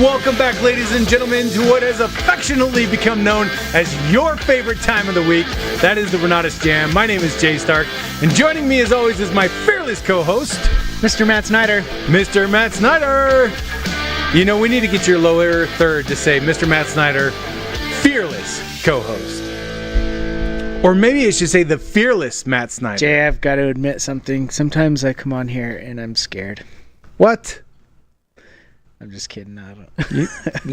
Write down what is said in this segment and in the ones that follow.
Welcome back, ladies and gentlemen, to what has affectionately become known as your favorite time of the week. That is the Renatus J.A.M. My name is Jay Stark, and joining me as always is my fearless co-host, Mr. Matt Snyder. Mr. Matt Snyder. You know, we need to get your lower third to say Mr. Matt Snyder, fearless co-host. Or maybe it should say the fearless Matt Snyder. Jay, I've got to admit something. Sometimes I come on here and I'm scared. What? I'm just kidding. I don't.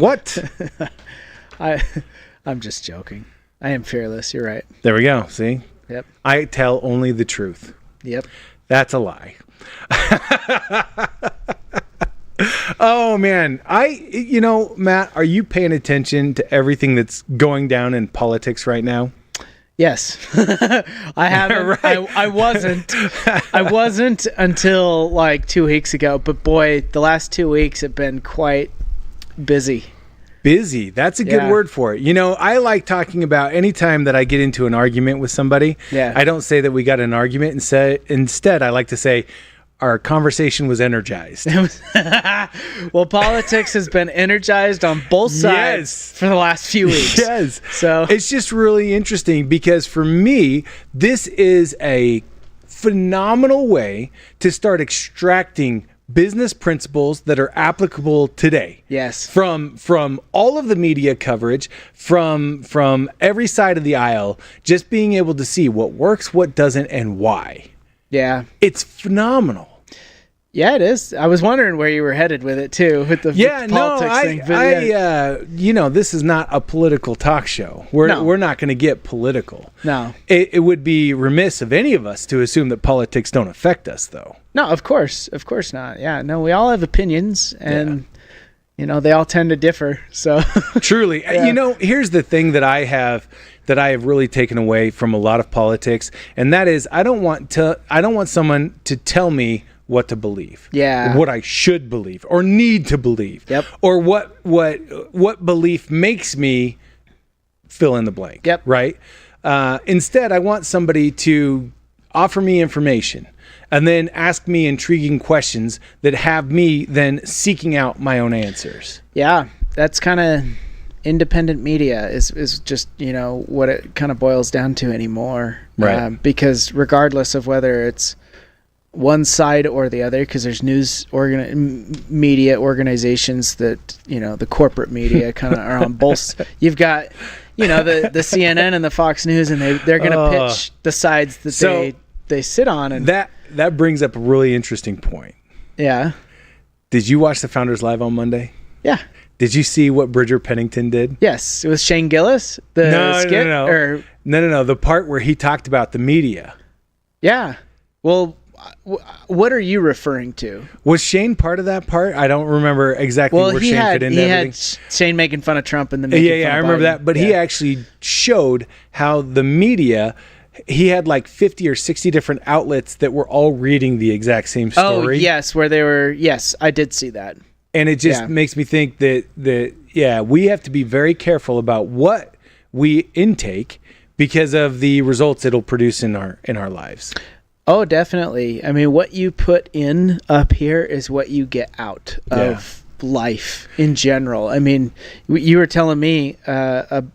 What? I'm just joking. I am fearless. You're right. There we go. See? Yep. I tell only the truth. Yep. That's a lie. Oh, man. Matt, are you paying attention to everything that's going down in politics right now? Yes. I haven't. Right. I wasn't. I wasn't until like 2 weeks ago. But boy, the last 2 weeks have been quite busy. Busy. That's a good word for it. You know, I like talking about anytime that I get into an argument with somebody. Yeah. I don't say that we got an argument. Instead, I like to say our conversation was energized. Well, politics has been energized on both sides for the last few weeks. Yes. So it's just really interesting because for me, this is a phenomenal way to start extracting business principles that are applicable today. Yes. From all of the media coverage, from every side of the aisle, just being able to see what works, what doesn't, and why. Yeah. It's phenomenal. Yeah, it is. I was wondering where you were headed with it too, with the politics thing. But this is not a political talk show. We're not going to get political. No. It would be remiss of any of us to assume that politics don't affect us, though. No, of course not. Yeah, no, we all have opinions, and they all tend to differ. So truly, here's the thing that I have really taken away from a lot of politics, and that is I don't want someone to tell me what to believe. Yeah. What I should believe or need to believe. Yep. Or what belief makes me fill in the blank. Yep. Right? Instead, I want somebody to offer me information and then ask me intriguing questions that have me then seeking out my own answers. Yeah. That's kind of independent media is just, what it kind of boils down to anymore. Right. Because regardless of whether it's one side or the other, because there's media organizations that the corporate media kind of are on both. You've got the CNN and the Fox News, and they're going to pitch the sides that they sit on, and that brings up a really interesting point. Yeah. Did you watch the Founders Live on Monday? Yeah. Did you see what Bridger Pennington did? Yes, it was Shane Gillis. Skit. No. The part where he talked about the media. Yeah. Well, what are you referring to? Was Shane part of that part? I don't remember exactly where Shane fit into everything. He had Shane making fun of Trump and the making fun I of remember Biden. that. But he actually showed how the media, he had like 50 or 60 different outlets that were all reading the exact same story. Oh, yes, where they were. Yes, I did see that. And it just makes me think that we have to be very careful about what we intake because of the results it'll produce in our lives. Oh, definitely. I mean, what you put in up here is what you get out of life in general. I mean, you were telling me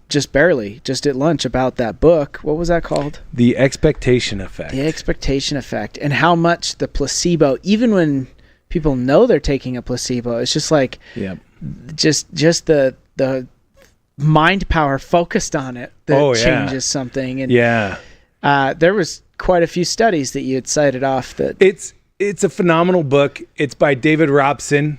just at lunch about that book. What was that called? The Expectation Effect. The Expectation Effect, and how much the placebo, even when people know they're taking a placebo, it's just like just the mind power focused on it that changes something. And there was quite a few studies that you had cited off that it's a phenomenal book. It's by David Robson,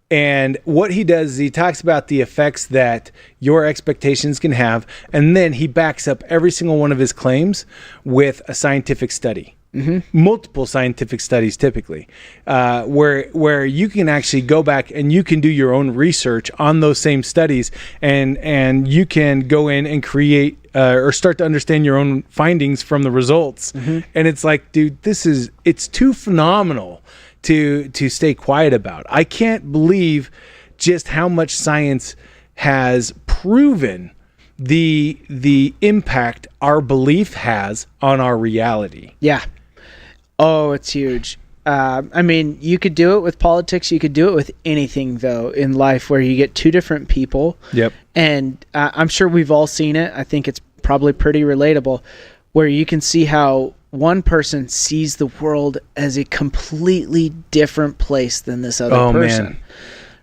and what he does is he talks about the effects that your expectations can have, and then he backs up every single one of his claims with a scientific study. Mm-hmm. Multiple scientific studies typically, where you can actually go back and you can do your own research on those same studies, and you can go in and create or start to understand your own findings from the results. Mm-hmm. And it's like, dude, it's too phenomenal to stay quiet about. I can't believe just how much science has proven the impact our belief has on our reality. Yeah. Oh, it's huge. I mean, you could do it with politics. You could do it with anything, though, in life where you get two different people. Yep. And I'm sure we've all seen it. I think it's probably pretty relatable, where you can see how one person sees the world as a completely different place than this other person.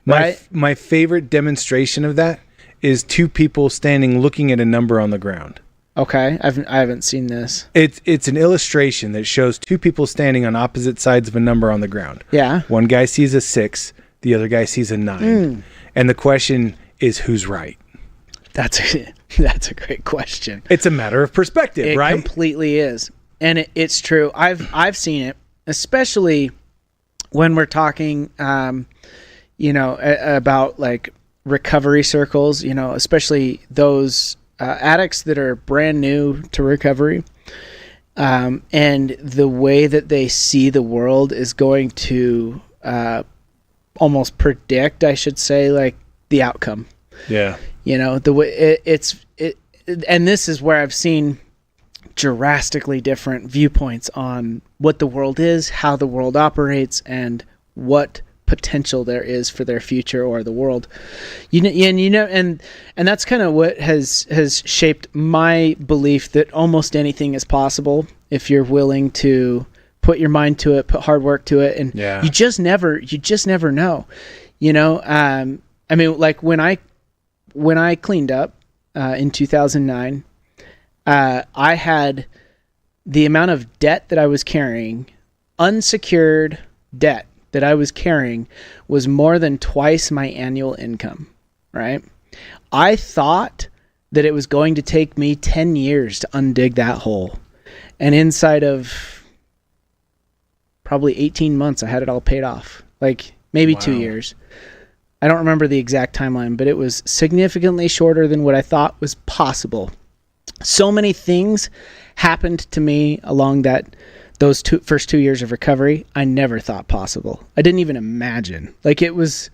Man. My favorite demonstration of that is two people standing looking at a number on the ground. Okay, I haven't seen this. It's an illustration that shows two people standing on opposite sides of a number on the ground. Yeah. One guy sees a 6, the other guy sees a 9. And the question is, who's right? That's a great question. It's a matter of perspective, right? It completely is. And it's true. I've seen it, especially when we're talking about like recovery circles, especially those addicts that are brand new to recovery, and the way that they see the world is going to almost predict, I should say, like the outcome. Yeah. The way and this is where I've seen drastically different viewpoints on what the world is, how the world operates, and what potential there is for their future or the world. And that's kind of what has shaped my belief that almost anything is possible if you're willing to put your mind to it, put hard work to it, and you just never know. I mean, like when I cleaned up in 2009, I had the amount of debt that I was carrying, unsecured debt that I was carrying, was more than twice my annual income, right? I thought that it was going to take me 10 years to undig that hole. And inside of probably 18 months, I had it all paid off. Like maybe 2 years. I don't remember the exact timeline, but it was significantly shorter than what I thought was possible. So many things happened to me along those first 2 years of recovery I never thought possible. I didn't even imagine. Like it was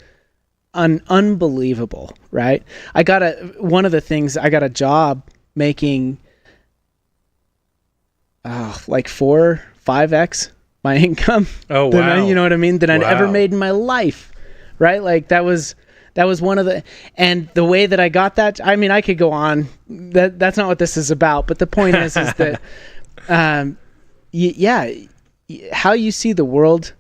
unbelievable, right? I got a job making like 4-5x my income. Oh, wow. You know what I mean? That I'd ever made in my life, right? Like that was one of and the way that I got that, I mean, I could go on. That's not what this is about. But the point is that, how you see the world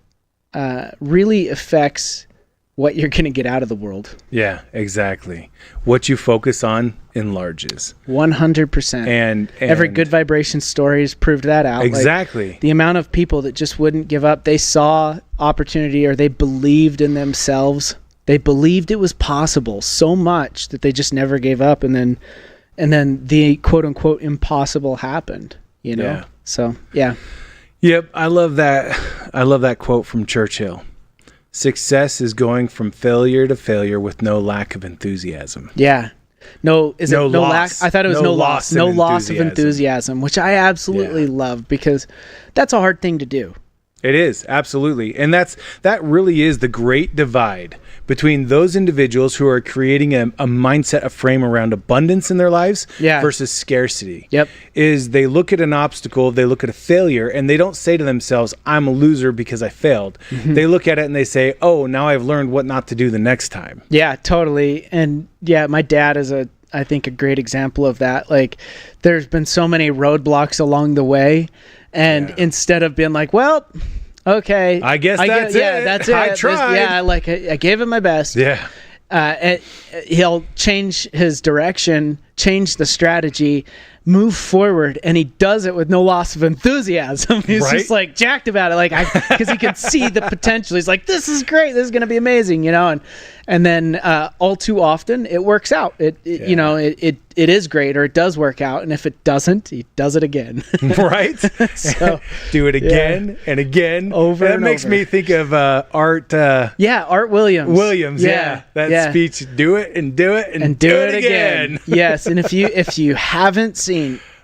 really affects what you're going to get out of the world. Yeah, exactly. What you focus on enlarges. 100%. And every good vibration stories proved that out. Exactly. Like the amount of people that just wouldn't give up. They saw opportunity, or they believed in themselves. They believed it was possible so much that they just never gave up. And then the quote unquote impossible happened, Yeah. So, yeah. Yep. I love that quote from Churchill. Success is going from failure to failure with no lack of enthusiasm. Yeah. No loss. lack? I thought it was no loss. No loss of enthusiasm, which I absolutely love, because that's a hard thing to do. It is, absolutely. And that really is the great divide between those individuals who are creating a mindset, a frame around abundance in their lives versus scarcity. Yep. Is they look at an obstacle, they look at a failure, and they don't say to themselves, I'm a loser because I failed. Mm-hmm. They look at it and they say, oh, now I've learned what not to do the next time. Yeah, totally. And my dad is I think a great example of that. Like, there's been so many roadblocks along the way. And instead of being like, well, okay, I guess that's it. Yeah, that's it. I tried. I gave it my best. Yeah. And he'll change his direction, change the strategy, move forward, and he does it with no loss of enthusiasm. He's just like jacked about it, because he can see the potential. He's like, "This is great. This is going to be amazing," And then all too often it works out. It is great, or it does work out. And if it doesn't, he does it again. Right. So do it again and again. Over and that makes me think of Art. Art Williams. That speech. Do it and do it and do it again. Yes. And if you haven't seen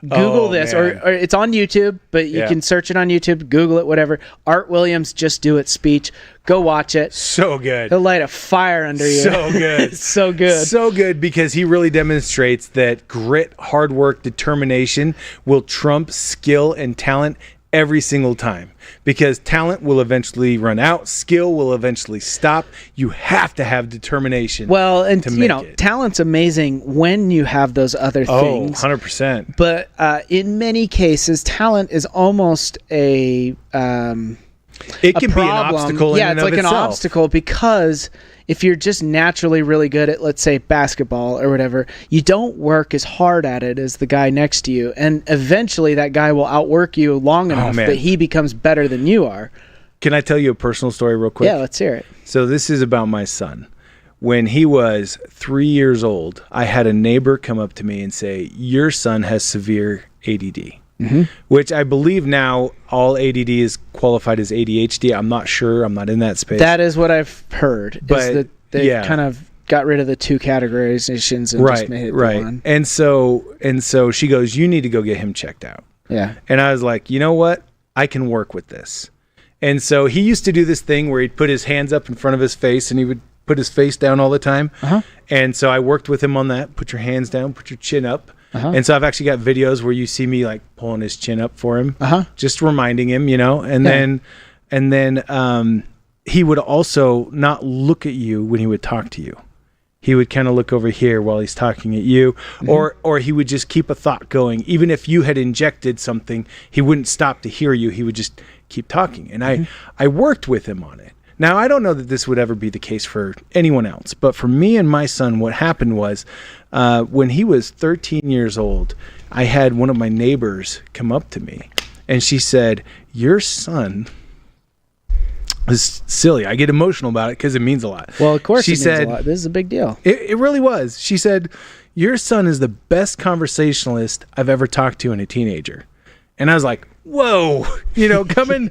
Google this, man. or it's on YouTube, but you can search it on YouTube, Google it, whatever. Art Williams, Just Do It speech. Go watch it. So good. He'll light a fire under you. So good. So good. So good, because he really demonstrates that grit, hard work, determination will trump skill and talent every single time, because talent will eventually run out, skill will eventually stop. You have to have determination. Well, and to make it. Talent's amazing when you have those other things. 100%. But in many cases, talent is almost it can be an obstacle. Yeah, it's like an obstacle, because if you're just naturally really good at, let's say, basketball or whatever, you don't work as hard at it as the guy next to you. And eventually that guy will outwork you long enough that he becomes better than you are. Can I tell you a personal story real quick? Yeah, let's hear it. So this is about my son. When he was 3 years old, I had a neighbor come up to me and say, "Your son has severe ADD." Which I believe now all ADD is qualified as ADHD. I'm not sure. I'm not in that space. That is what I've heard. But is that they kind of got rid of the two categorizations and just made it one. And so she goes, "You need to go get him checked out." Yeah. And I was like, "You know what? I can work with this." And so he used to do this thing where he'd put his hands up in front of his face and he would put his face down all the time. And so I worked with him on that. Put your hands down, put your chin up. And so I've actually got videos where you see me like pulling his chin up for him, just reminding him, and then he would also not look at you when he would talk to you. He would kind of look over here while he's talking at you, or he would just keep a thought going. Even if you had injected something, he wouldn't stop to hear you. He would just keep talking. And I worked with him on it. Now, I don't know that this would ever be the case for anyone else, but for me and my son, what happened was when he was 13 years old, I had one of my neighbors come up to me and she said, "Your son is silly." I get emotional about it because it means a lot. Well, of course, it means a lot. This is a big deal. It really was. She said, "Your son is the best conversationalist I've ever talked to in a teenager." And I was like, whoa, coming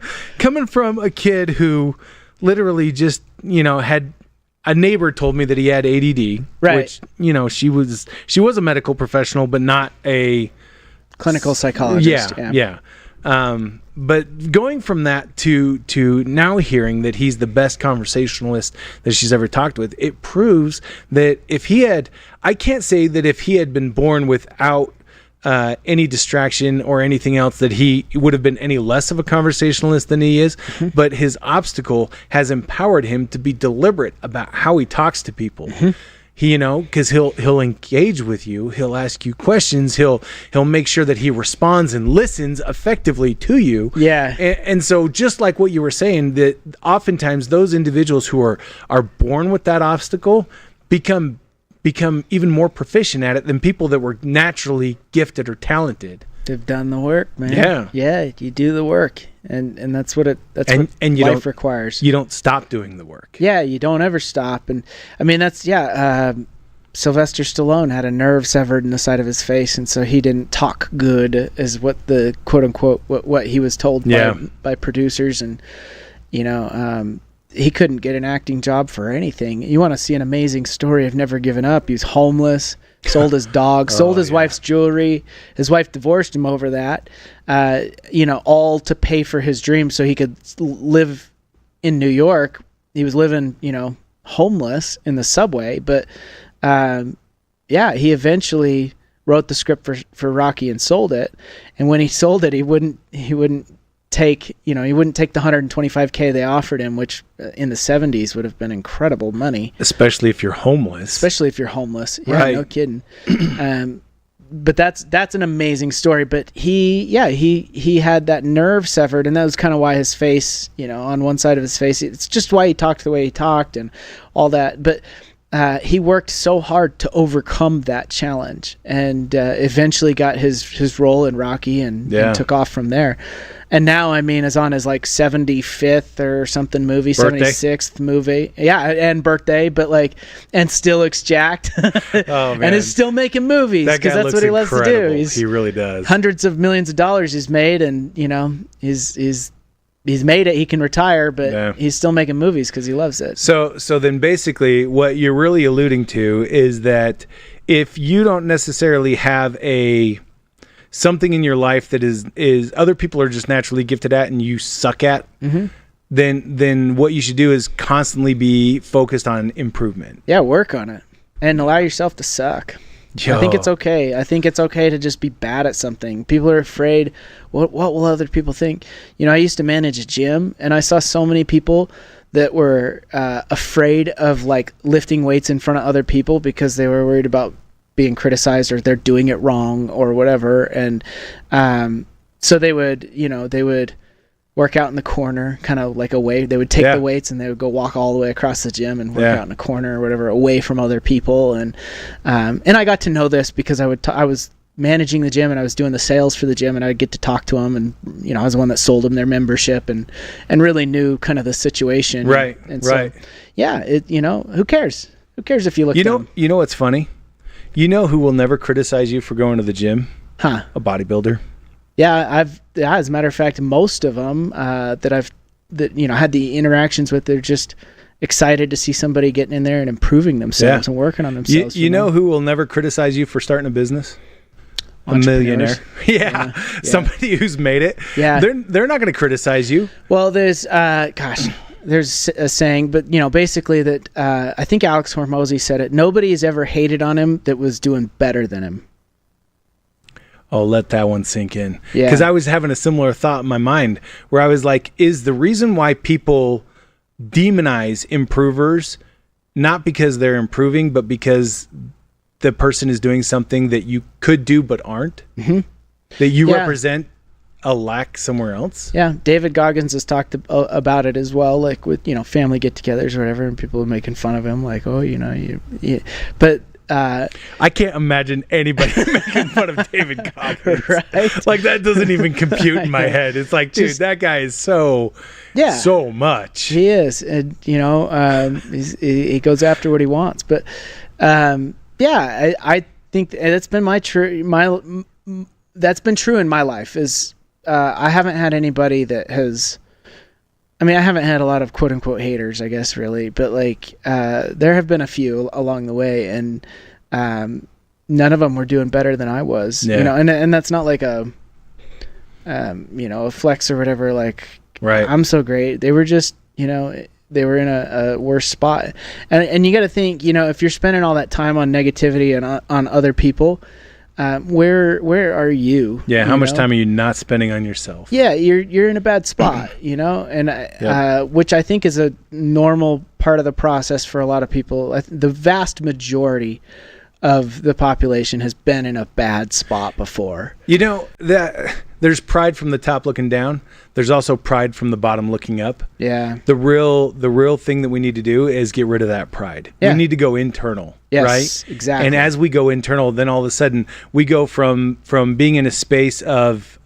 from a kid who literally just, had a neighbor told me that he had ADD, which, she was a medical professional, but not a clinical psychologist. Yeah. But going from that to now hearing that he's the best conversationalist that she's ever talked with, it proves that I can't say that if he had been born without any distraction or anything else that he would have been any less of a conversationalist than he is, but his obstacle has empowered him to be deliberate about how he talks to people. Because he'll engage with you, he'll ask you questions, he'll make sure that he responds and listens effectively to you. Yeah. And so just like what you were saying, that oftentimes those individuals who are born with that obstacle become even more proficient at it than people that were naturally gifted or talented. They've done the work, man. Yeah, you do the work, and that's what life requires. You don't stop doing the work. Yeah, you don't ever stop, and I mean Sylvester Stallone had a nerve severed in the side of his face, and so he didn't talk good, as what the quote unquote what he was told by producers, and he couldn't get an acting job for anything. You want to see an amazing story of never giving up? He was homeless, sold his dog, sold his wife's jewelry. His wife divorced him over that, all to pay for his dream so he could live in New York. He was living, homeless in the subway. But, he eventually wrote the script for Rocky and sold it. And when he sold it, he wouldn't take the $125K they offered him, which in the 70s would have been incredible money, especially if you're homeless. Yeah, right. No kidding. But that's an amazing story. But he had that nerve severed, and that was kind of why his face, on one side of his face, it's just why he talked the way he talked and all that. But he worked so hard to overcome that challenge, and eventually got his role in Rocky and took off from there. And now, is on his 75th or something movie, birthday. 76th movie. Yeah, and birthday, but and still looks jacked. Oh, man. And is still making movies because that's what he loves to do. He really does. Hundreds of millions of dollars he's made, and he's made it. He can retire, but he's still making movies because he loves it. So then basically what you're really alluding to is that if you don't necessarily have a something in your life that is other people are just naturally gifted at and you suck at, then what you should do is constantly be focused on improvement. Yeah, work on it and allow yourself to suck. I think it's okay. I think it's okay to just be bad at something. People are afraid, what will other people think? You know, I used to manage a gym, and I saw so many people that were afraid of like lifting weights in front of other people because they were worried about being criticized or they're doing it wrong or whatever. And so they would work out in the corner, kind of like away. They would take the weights and they would go walk all the way across the gym and work out in a corner or whatever, away from other people. And I got to know this because I was managing the gym and I was doing the sales for the gym, and I'd get to talk to them, and you know, I was the one that sold them their membership and really knew kind of the situation. Right. And so, who cares? Who cares if you look dumb? You know what's funny? You know who will never criticize you for going to the gym? Huh? A bodybuilder. Yeah, as a matter of fact, most of them that had the interactions with, they're just excited to see somebody getting in there and improving themselves and working on themselves. You know who will never criticize you for starting a business? A millionaire. Yeah. Somebody who's made it. Yeah. They're not going to criticize you. Well, there's a saying, but you know, basically that I think Alex Hormozy said it. Nobody has ever hated on him that was doing better than him. Oh, let that one sink in. Yeah. Because I was having a similar thought in my mind where I was like, is the reason why people demonize improvers not because they're improving, but because the person is doing something that you could do but aren't? Mm-hmm. That you represent a lack somewhere else? Yeah. David Goggins has talked about it as well, like with, you know, family get-togethers or whatever, and people are making fun of him, like, oh, you know, but... I can't imagine anybody making fun of David Goggins. Right? Like, that doesn't even compute in my head. It's like, dude, that guy is so much. He is. And, you know, he goes after what he wants. But, I think that's been that's been true in my life is I haven't had anybody that has... I mean, I haven't had a lot of quote unquote haters, I guess, really, but like, there have been a few along the way, and none of them were doing better than I was, you know, and that's not like a flex or whatever. Like, right. I'm so great. They were just, you know, they were in a worse spot. And you got to think, you know, if you're spending all that time on negativity and on other people, where are you? Yeah, how much time are you not spending on yourself? Yeah, you're in a bad spot, you know, and which I think is a normal part of the process for a lot of people. The vast majority of the population has been in a bad spot before. You know, that there's pride from the top looking down. There's also pride from the bottom looking up. Yeah. The real thing that we need to do is get rid of that pride. Yeah. We need to go internal. Yes, right? Exactly. And as we go internal, then all of a sudden we go from being in a space of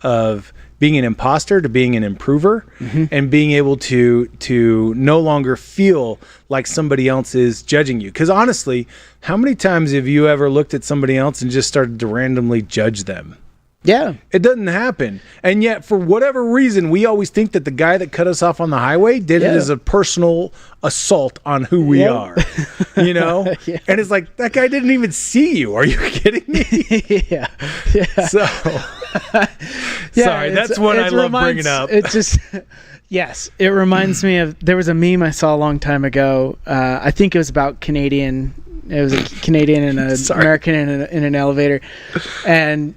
being an imposter to being an improver, and being able to no longer feel like somebody else is judging you. Because honestly, how many times have you ever looked at somebody else and just started to randomly judge them? Yeah. It doesn't happen. And yet, for whatever reason, we always think that the guy that cut us off on the highway did it as a personal assault on who we are, you know? And it's like, that guy didn't even see you. Are you kidding me? Yeah. So, sorry, that's what I love bringing up. It just, yes, it reminds me of, there was a meme I saw a long time ago. I think it was about it was a Canadian and an American in an elevator. And,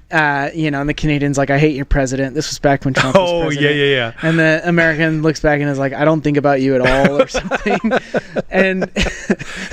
you know, and the Canadian's like, I hate your president. This was back when Trump was president. Yeah. And the American looks back and is like, I don't think about you at all or something. And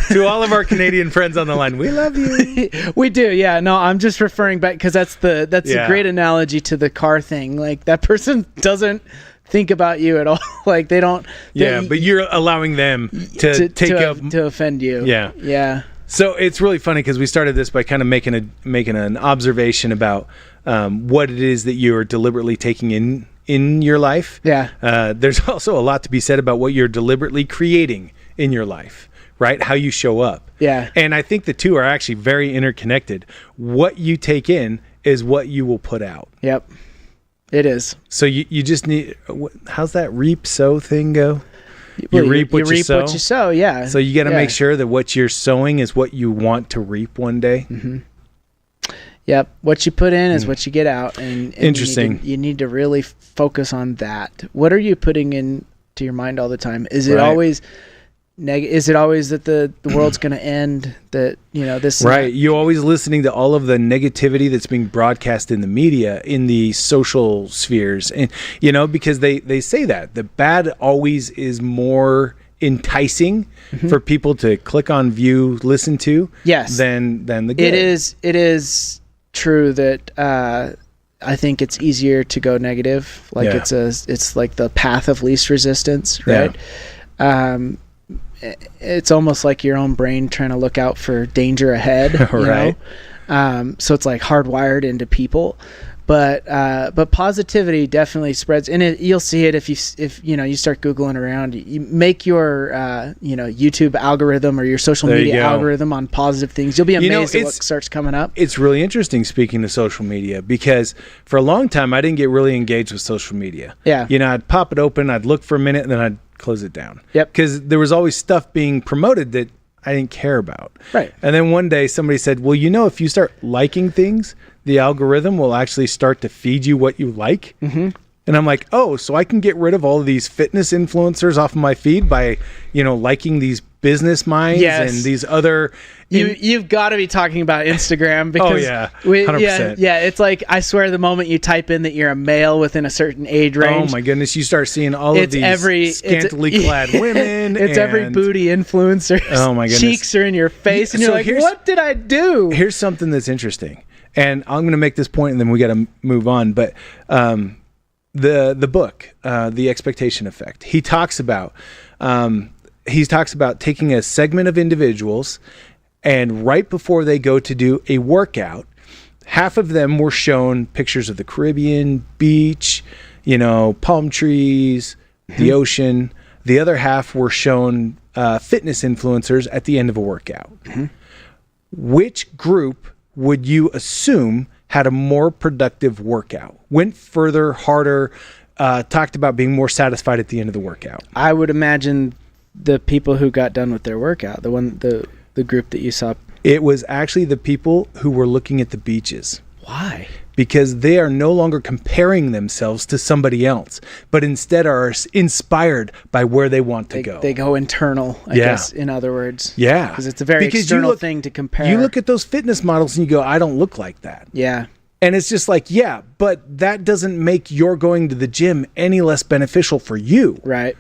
to all of our Canadian friends on the line, we love you. We do. Yeah. No, I'm just referring back because that's a great analogy to the car thing. Like, that person doesn't think about you at all. Like, they don't. But you're allowing them to offend you. Yeah. So it's really funny because we started this by kind of making an observation about what it is that you're deliberately taking in your life. Yeah. There's also a lot to be said about what you're deliberately creating in your life, right? How you show up. Yeah. And I think the two are actually very interconnected. What you take in is what you will put out. Yep. It is. So you just need, how's that reap sow thing go? You reap what you sow. Yeah. So you got to make sure that what you're sowing is what you want to reap one day. Mm-hmm. Yep. What you put in is what you get out. And Interesting. You need to really focus on that. What are you putting into your mind all the time? Is it Right. always is it always that the world's going to end, that, this Right. You're always listening to all of the negativity that's being broadcast in the media, in the social spheres. And, because they say that the bad always is more enticing for people to click on, view, listen to, yes, than the good. It is true that I think it's easier to go negative. Like it's like the path of least resistance, right? Yeah. It's almost like your own brain trying to look out for danger ahead, right? So it's like hardwired into people, but positivity definitely spreads, and you'll see it if you start Googling around. You make your YouTube algorithm or your social media algorithm on positive things. You'll be amazed at what starts coming up. It's really interesting, speaking of social media, because for a long time I didn't get really engaged with social media. Yeah, I'd pop it open, I'd look for a minute, and then I'd close it down. Yep. Because there was always stuff being promoted that I didn't care about. Right. And then one day somebody said, well, if you start liking things, the algorithm will actually start to feed you what you like. Mm-hmm. And I'm like, oh, so I can get rid of all of these fitness influencers off of my feed by, liking these business minds and these other... You've got to be talking about Instagram, because 100%. It's like, I swear, the moment you type in that you're a male within a certain age range, oh my goodness, you start seeing all of these scantily clad women. It's every booty influencer. Oh my goodness, cheeks are in your face, and you're like, what did I do? Here's something that's interesting, and I'm going to make this point, and then we got to move on. But the book, The Expectation Effect, he talks about taking a segment of individuals, and right before they go to do a workout, half of them were shown pictures of the Caribbean, beach, palm trees, the ocean. The other half were shown fitness influencers at the end of a workout. Mm-hmm. Which group would you assume had a more productive workout? Went further, harder, talked about being more satisfied at the end of the workout? I would imagine the people who got done with their workout, the group that you saw. It was actually the people who were looking at the beaches. Why? Because they are no longer comparing themselves to somebody else, but instead are inspired by where they want to go. They go internal, I guess, in other words. Yeah. Because it's a very external thing to compare. You look at those fitness models and you go, I don't look like that. Yeah. And it's just like, but that doesn't make your going to the gym any less beneficial for you. Right.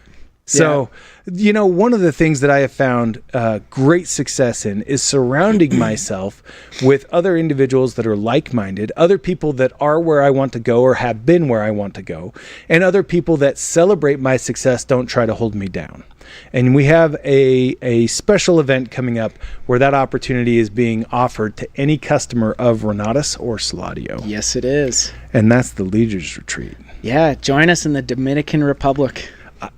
So, one of the things that I have found great success in is surrounding myself with other individuals that are like-minded, other people that are where I want to go or have been where I want to go, and other people that celebrate my success, don't try to hold me down. And we have a special event coming up where that opportunity is being offered to any customer of Renatus or Saladio. Yes, it is. And that's the Leaders Retreat. Yeah, join us in the Dominican Republic.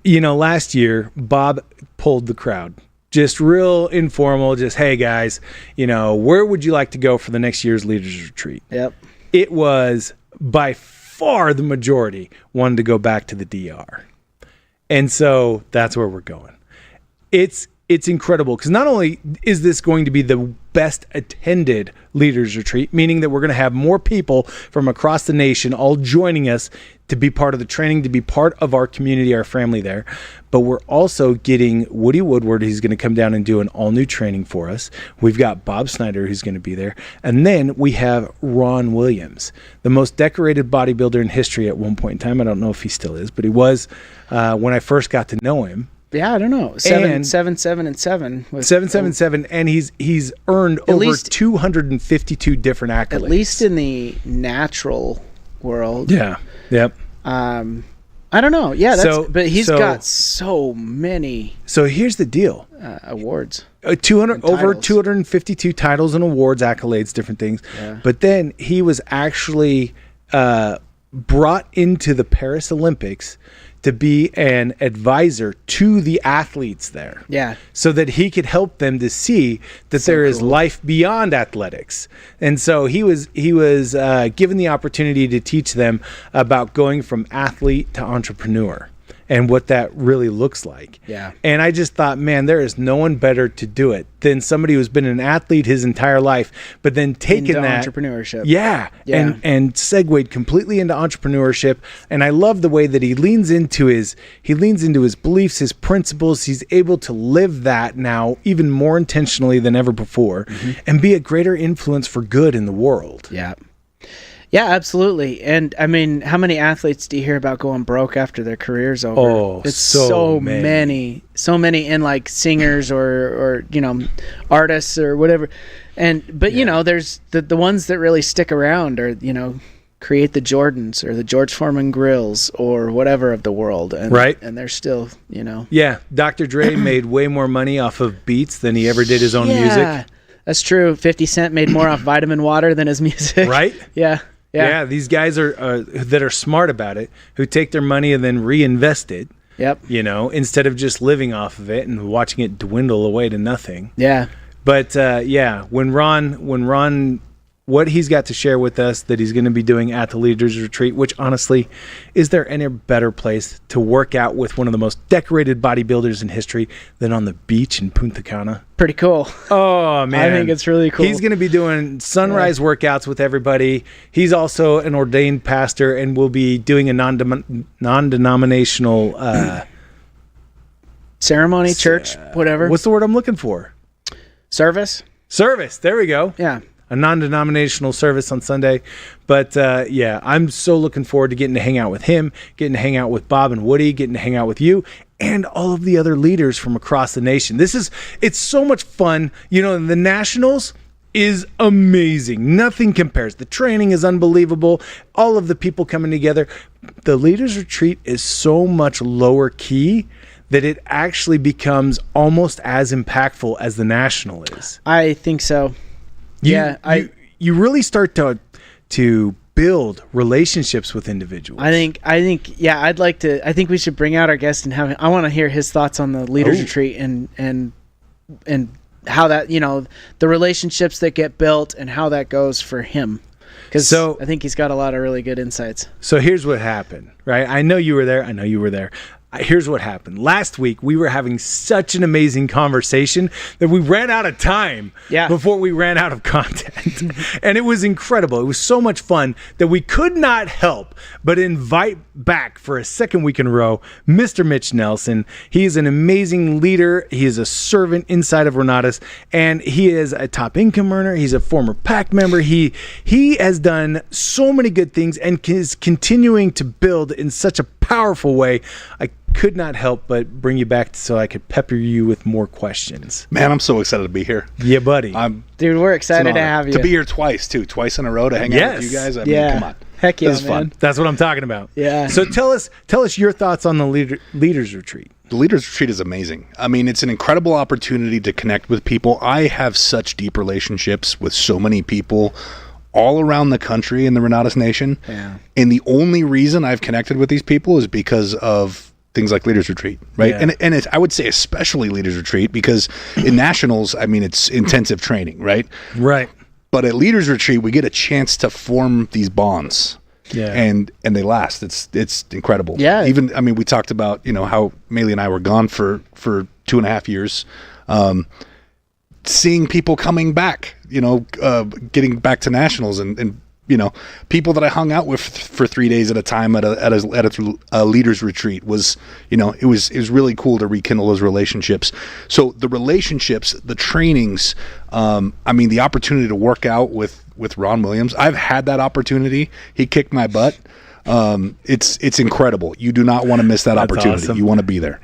Last year, Bob pulled the crowd. Just real informal, just, hey guys, where would you like to go for the next year's Leaders Retreat? Yep. It was by far the majority wanted to go back to the DR. And so that's where we're going. It's incredible, because not only is this going to be the best attended Leaders Retreat, meaning that we're going to have more people from across the nation all joining us to be part of the training, to be part of our community, our family there, but we're also getting Woody Woodward, who's going to come down and do an all-new training for us. We've got Bob Snyder, who's going to be there. And then we have Ron Williams, the most decorated bodybuilder in history at one point in time. I don't know if he still is, but he was when I first got to know him. Yeah, I don't know. 7, 7, 7, and 7. 777, and he's earned over 252 different accolades. At least in the natural world. Yeah. Yep. I don't know. Yeah, but he's got so many. So here's the deal. Awards. 252 titles and awards, accolades, different things. Yeah. But then he was actually brought into the Paris Olympics to be an advisor to the athletes there. Yeah. So that he could help them to see that there is life beyond athletics. And so he was given the opportunity to teach them about going from athlete to entrepreneur. and what that really looks like. Yeah. And I just thought, man, there is no one better to do it than somebody who's been an athlete his entire life, but then taken into that entrepreneurship. Yeah. And segued completely into entrepreneurship. And I love the way that he leans into his beliefs, his principles. He's able to live that now even more intentionally than ever before, and be a greater influence for good in the world. Yeah. Yeah, absolutely. And I mean, how many athletes do you hear about going broke after their career's over? Oh, it's so many. So many in like singers or artists or whatever. But there's the ones that really stick around or create the Jordans or the George Foreman grills or whatever of the world. And, right. And they're still, Yeah, Dr. Dre made way more money off of beats than he ever did his own music. That's true. 50 Cent made more off vitamin water than his music. Right? Yeah, these guys are that are smart about it, who take their money and then reinvest it. Yep. Instead of just living off of it and watching it dwindle away to nothing. Yeah. But when Ron, what he's got to share with us that he's going to be doing at the Leaders Retreat, which honestly, is there any better place to work out with one of the most decorated bodybuilders in history than on the beach in Punta Cana? Pretty cool. Oh, man. I think it's really cool. He's going to be doing sunrise workouts with everybody. He's also an ordained pastor and will be doing a non-denominational ceremony, church, whatever. What's the word I'm looking for? Service. There we go. Yeah. A non-denominational service on Sunday. But I'm so looking forward to getting to hang out with him, getting to hang out with Bob and Woody, getting to hang out with you and all of the other leaders from across the nation. It's so much fun. The Nationals is amazing. Nothing compares. The training is unbelievable. All of the people coming together. The Leaders Retreat is so much lower key that it actually becomes almost as impactful as the National is. I think so. You really start to build relationships with individuals. I think I think we should bring out our guest and I want to hear his thoughts on the Leaders Retreat and how that, the relationships that get built and how that goes for him. Because I think he's got a lot of really good insights. So here's what happened, right? I know you were there. Here's what happened. Last week, we were having such an amazing conversation that we ran out of time before we ran out of content. And it was incredible. It was so much fun that we could not help but invite back for a second week in a row, Mr. Mitch Nelson. He is an amazing leader. He is a servant inside of Renatus, and he is a top income earner. He's a former PAC member. He has done so many good things and is continuing to build in such a powerful way. I could not help but bring you back so I could pepper you with more questions. Man, I'm so excited to be here. Yeah, buddy. Dude, we're excited to have you. To be here twice in a row to hang out with you guys. I mean, come on. Heck yeah, this is fun. That's what I'm talking about. Yeah. So tell us your thoughts on the Leaders Retreat. The Leaders Retreat is amazing. I mean, it's an incredible opportunity to connect with people. I have such deep relationships with so many people all around the country in the Renatus Nation. Yeah. And the only reason I've connected with these people is because of things like Leaders Retreat, right? Yeah. And it's, I would say especially Leaders Retreat, because in Nationals, I mean, it's intensive training, right? Right. But at Leaders Retreat, we get a chance to form these bonds. Yeah. And they last. It's incredible. Yeah. Even, I mean, we talked about, how Maylee and I were gone for 2.5 years. Seeing people coming back, getting back to Nationals and people that I hung out with for 3 days at a time at a Leaders Retreat was, it was really cool to rekindle those relationships. So the relationships, the trainings, the opportunity to work out with Ron Williams, I've had that opportunity. He kicked my butt. It's incredible. You do not want to miss that opportunity. Awesome. You want to be there.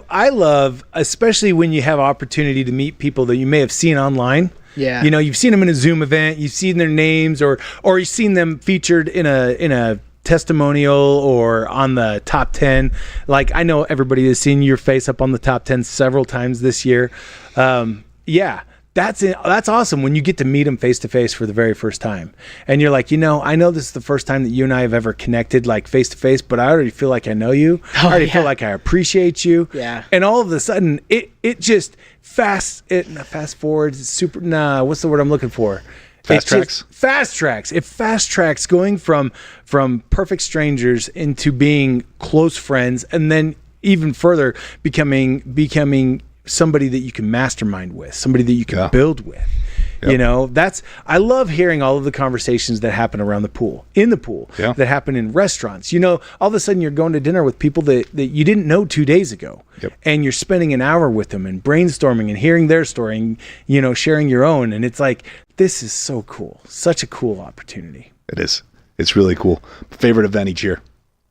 I love, especially when you have opportunity to meet people that you may have seen online. Yeah. You've seen them in a Zoom event, you've seen their names or you've seen them featured in a testimonial or on the top 10. Like, I know everybody has seen your face up on the top 10 several times this year. That's awesome when you get to meet them face to face for the very first time. And you're like, I know this is the first time that you and I have ever connected like face to face, but I already feel like I know you. I already feel like I appreciate you. Yeah. And all of a sudden it just fast forwards, what's the word I'm looking for? Fast tracks. It fast tracks going from perfect strangers into being close friends, and then even further becoming somebody that you can mastermind with, somebody that you can build with. Yep. You know, I love hearing all of the conversations that happen around the pool, that happen in restaurants. You know, all of a sudden you're going to dinner with people that you didn't know 2 days ago. Yep. And you're spending an hour with them and brainstorming and hearing their story and, you know, sharing your own. And it's like, this is so cool. Such a cool opportunity. It is. It's really cool. Favorite event each year.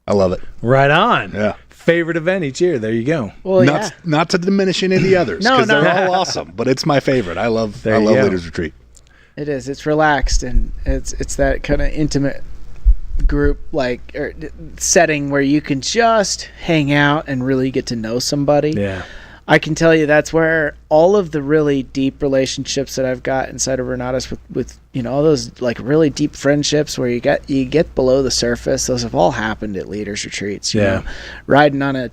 I love it. Right on. Yeah. Favorite event each year. There you go. Well, not to diminish any of the others, because they're all awesome, but it's my favorite. I love Leaders Retreat. It is. It's relaxed, and it's that kind of intimate group setting where you can just hang out and really get to know somebody. Yeah. I can tell you that's where all of the really deep relationships that I've got inside of Renatus with you know, all those like really deep friendships where you get below the surface, those have all happened at Leaders Retreats. You know, riding on a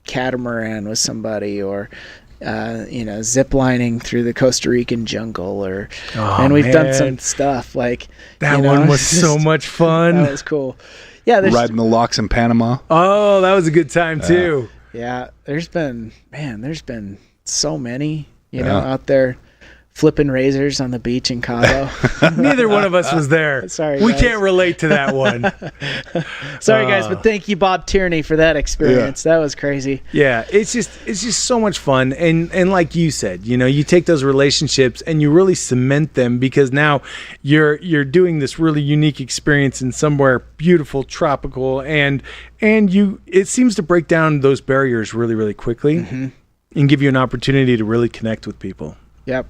catamaran with somebody, or you know, zip lining through the Costa Rican jungle, and we've done some stuff like that. One was so much fun. That was cool. Yeah, riding the locks in Panama. Oh, that was a good time too. Yeah, there's been so many, you know, out there flipping razors on the beach in Cabo. Neither one of us was there. Sorry, we guys. can't relate to that one. Sorry, guys, but thank you, Bob Tierney, for that experience. That was crazy. Yeah, it's just so much fun, and like you said, you know, you take those relationships and you really cement them, because now you're doing this really unique experience in somewhere beautiful, tropical, and it seems to break down those barriers really, really quickly, and give you an opportunity to really connect with people. Yep.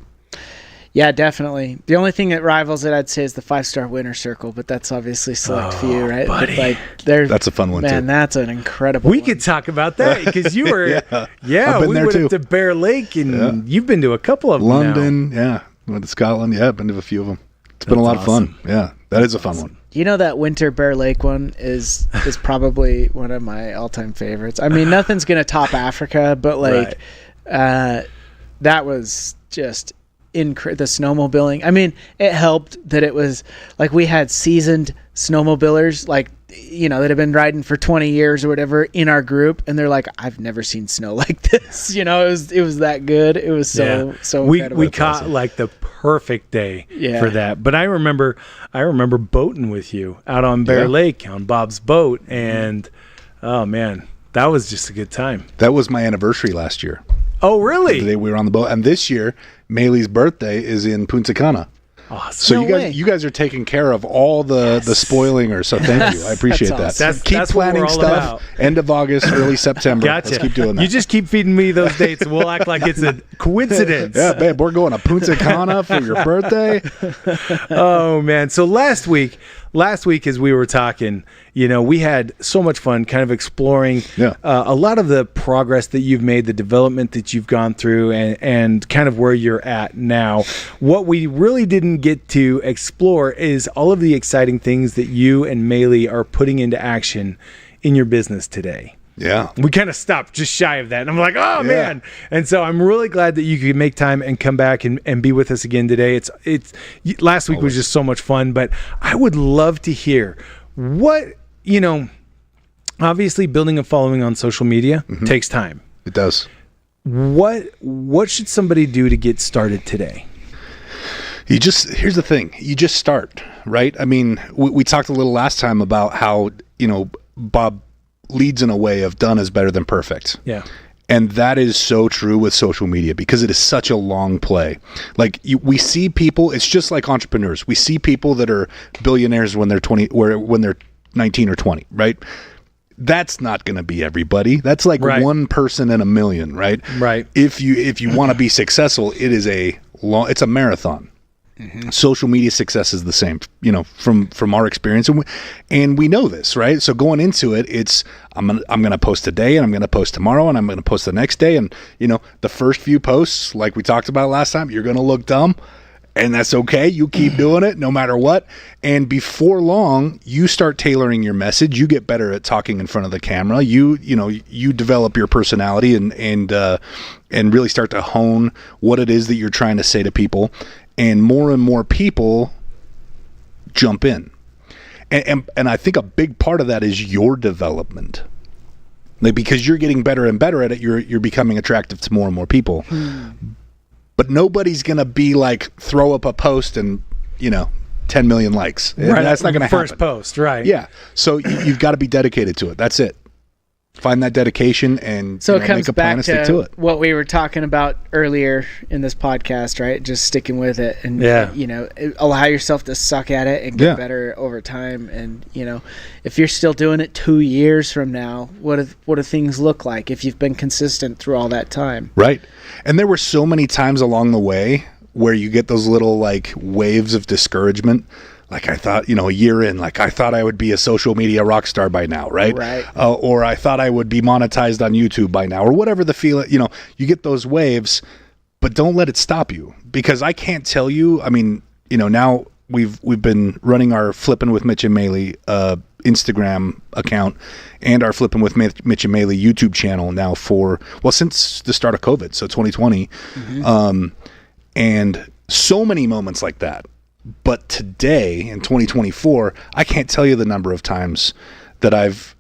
Yeah, definitely. The only thing that rivals it, I'd say, is the 5-star winner circle, but that's obviously select few, right? Buddy. Like, that's a fun one, man, too. That's an incredible We one. could talk about that, because you were, I've been we there went too. up to Bear Lake, and you've been to a couple of them London, now. went to Scotland, I've been to a few of them. It's been a lot of fun. Yeah, that is a fun one. You know, that winter Bear Lake one is probably one of my all-time favorites. I mean, nothing's going to top Africa, but like that was just the snowmobiling. I mean, it helped that it was like we had seasoned snowmobilers, like, you know, that have been riding for 20 years or whatever in our group, and they're like, I've never seen snow like this. You know, it was that good. It was so incredible. We caught like the perfect day for that. But I remember boating with you out on Bear Lake on Bob's boat, and oh man, that was just a good time. That was my anniversary last year. Oh, really? The day we were on the boat. And this year, Maylee's birthday is in Punta Cana. Awesome. So you guys are taking care of all the spoiling, so thank you. I appreciate that. Awesome. Keep that's what planning we're all stuff. about. End of August, early September. Gotcha. Let's keep doing that. You just keep feeding me those dates, and we'll act like it's a coincidence. Yeah, babe, we're going to Punta Cana for your birthday. Oh man. So last week as we were talking, you know, we had so much fun kind of exploring a lot of the progress that you've made, the development that you've gone through, and kind of where you're at now. What we really didn't get to explore is all of the exciting things that you and Maylee are putting into action in your business today. Yeah. We kind of stopped just shy of that. And I'm like, oh man. And so I'm really glad that you could make time and come back and be with us again today. It's last week was just so much fun, but I would love to hear what, you know, obviously building a following on social media takes time. It does. What should somebody do to get started today? Here's the thing. You just start, right? I mean, we talked a little last time about how, you know, Bob leads in a way of done is better than perfect. Yeah. And that is so true with social media, because it is such a long play. Like we see people, it's just like entrepreneurs. We see people that are billionaires when they're 20, when they're 19 or 20, right? That's not going to be everybody. That's like one person in a million, right? Right. If you want to be successful, it's a marathon. Social media success is the same, you know, from our experience, and we know this, right? So going into it, it's I'm gonna post today, and I'm gonna post tomorrow, and I'm gonna post the next day, and you know, the first few posts, like we talked about last time, you're gonna look dumb, and that's okay. You keep doing it no matter what, and before long, you start tailoring your message. You get better at talking in front of the camera. You develop your personality and really start to hone what it is that you're trying to say to people. And more people jump in. And I think a big part of that is your development. Like, because you're getting better and better at it, you're becoming attractive to more and more people. But nobody's going to be like, throw up a post and, 10 million likes. Right. That's not going to happen. First post, right. Yeah. So you've got to be dedicated to it. That's it. Find that dedication and so it comes make a plan back and stick to it. What we were talking about earlier in this podcast, right? Just sticking with it and, allow yourself to suck at it and get better over time. And, if you're still doing it 2 years from now, what do things look like if you've been consistent through all that time? Right. And there were so many times along the way where you get those little like waves of discouragement. Like I thought, a year in, like I thought I would be a social media rock star by now, right? Right. Or I thought I would be monetized on YouTube by now, or whatever the feeling. You get those waves, but don't let it stop you, because I can't tell you. I mean, now we've been running our Flippin' with Mitch and Maley Instagram account and our Flippin' with Mitch and Maley YouTube channel now since the start of COVID, so 2020, and so many moments like that. But today, in 2024, I can't tell you the number of times that I've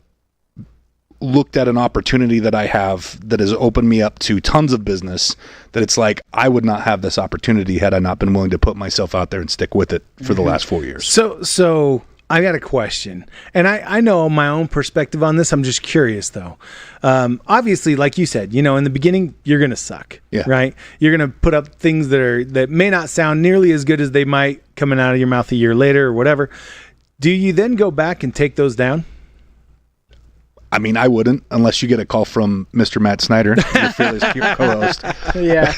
looked at an opportunity that I have that has opened me up to tons of business, that it's like, I would not have this opportunity had I not been willing to put myself out there and stick with it for the last 4 years. So I got a question, and I know my own perspective on this. I'm just curious, though. Obviously, like you said, in the beginning, you're going to suck, right? You're going to put up things that may not sound nearly as good as they might coming out of your mouth a year later or whatever. Do you then go back and take those down? I mean, I wouldn't, unless you get a call from Mr. Matt Snyder, your fearless co-host. Yeah.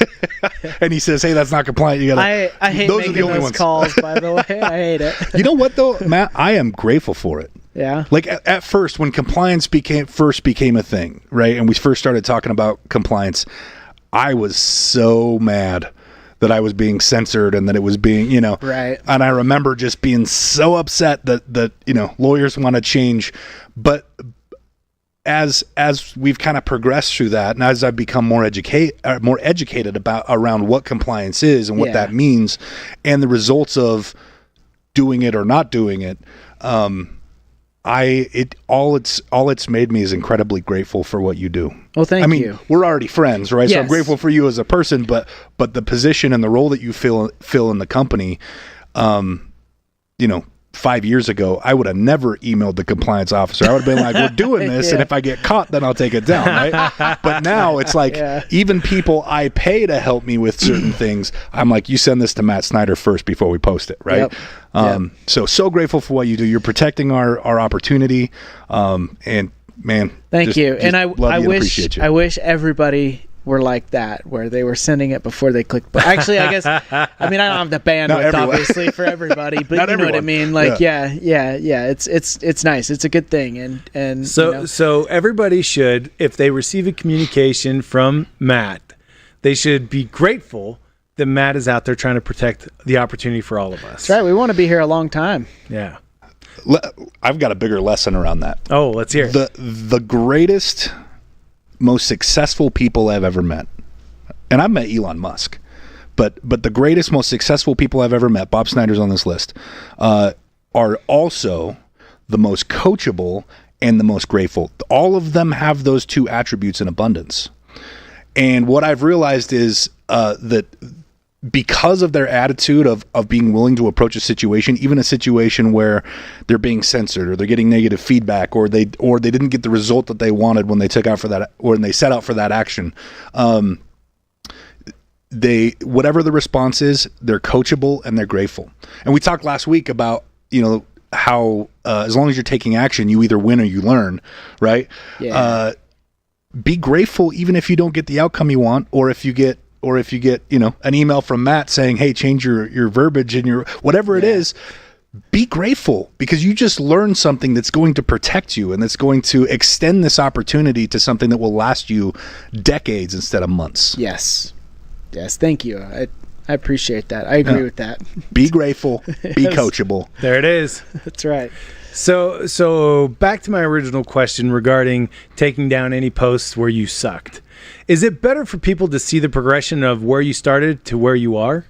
And he says, hey, that's not compliant. You gotta. I hate those making those calls, by the way. I hate it. You know what, though, Matt? I am grateful for it. Yeah. Like at first, when compliance first became a thing, right? And we first started talking about compliance, I was so mad that I was being censored and that it was being, right. And I remember just being so upset that lawyers want to change. But as we've kind of progressed through that, and as I've become more educated around what compliance is and what that means, and the results of doing it or not doing it, all it's made me is incredibly grateful for what you do. Well, thank you. We're already friends, right? Yes. So I'm grateful for you as a person, but the position and the role that you fill in the company, 5 years ago, I would have never emailed the compliance officer. I would have been like, we're doing this, and if I get caught, then I'll take it down, right? But now it's like, even people I pay to help me with certain things, I'm like, you send this to Matt Snyder first before we post it, right? Yep. So grateful for what you do. You're protecting our opportunity, and man, thank you. And I appreciate you. I wish everybody were like that, where they were sending it before they clicked. But actually, I guess, I don't have the bandwidth, obviously, for everybody, but you know what I mean? Like, yeah. It's nice. It's a good thing. And so everybody should, if they receive a communication from Matt, they should be grateful that Matt is out there trying to protect the opportunity for all of us. That's right. We want to be here a long time. Yeah. I've got a bigger lesson around that. Oh, let's hear it. The greatest, most successful people I've ever met, and I've met Elon Musk, but the greatest, most successful people I've ever met, Bob Snyder's on this list, are also the most coachable and the most grateful. All of them have those two attributes in abundance. And what I've realized is that because of their attitude of being willing to approach a situation, even a situation where they're being censored or they're getting negative feedback, or they didn't get the result that they wanted when they took out for that, or when they set out for that action, whatever the response is, they're coachable and they're grateful. And we talked last week about, how as long as you're taking action, you either win or you learn, right? Yeah. Be grateful even if you don't get the outcome you want, or if you get an email from Matt saying, hey, change your verbiage and your whatever it is. Be grateful, because you just learned something that's going to protect you and that's going to extend this opportunity to something that will last you decades instead of months. Yes. Thank you. I appreciate that. I agree with that. Be grateful. Be coachable. There it is. That's right. So back to my original question regarding taking down any posts where you sucked. Is it better for people to see the progression of where you started to where you are?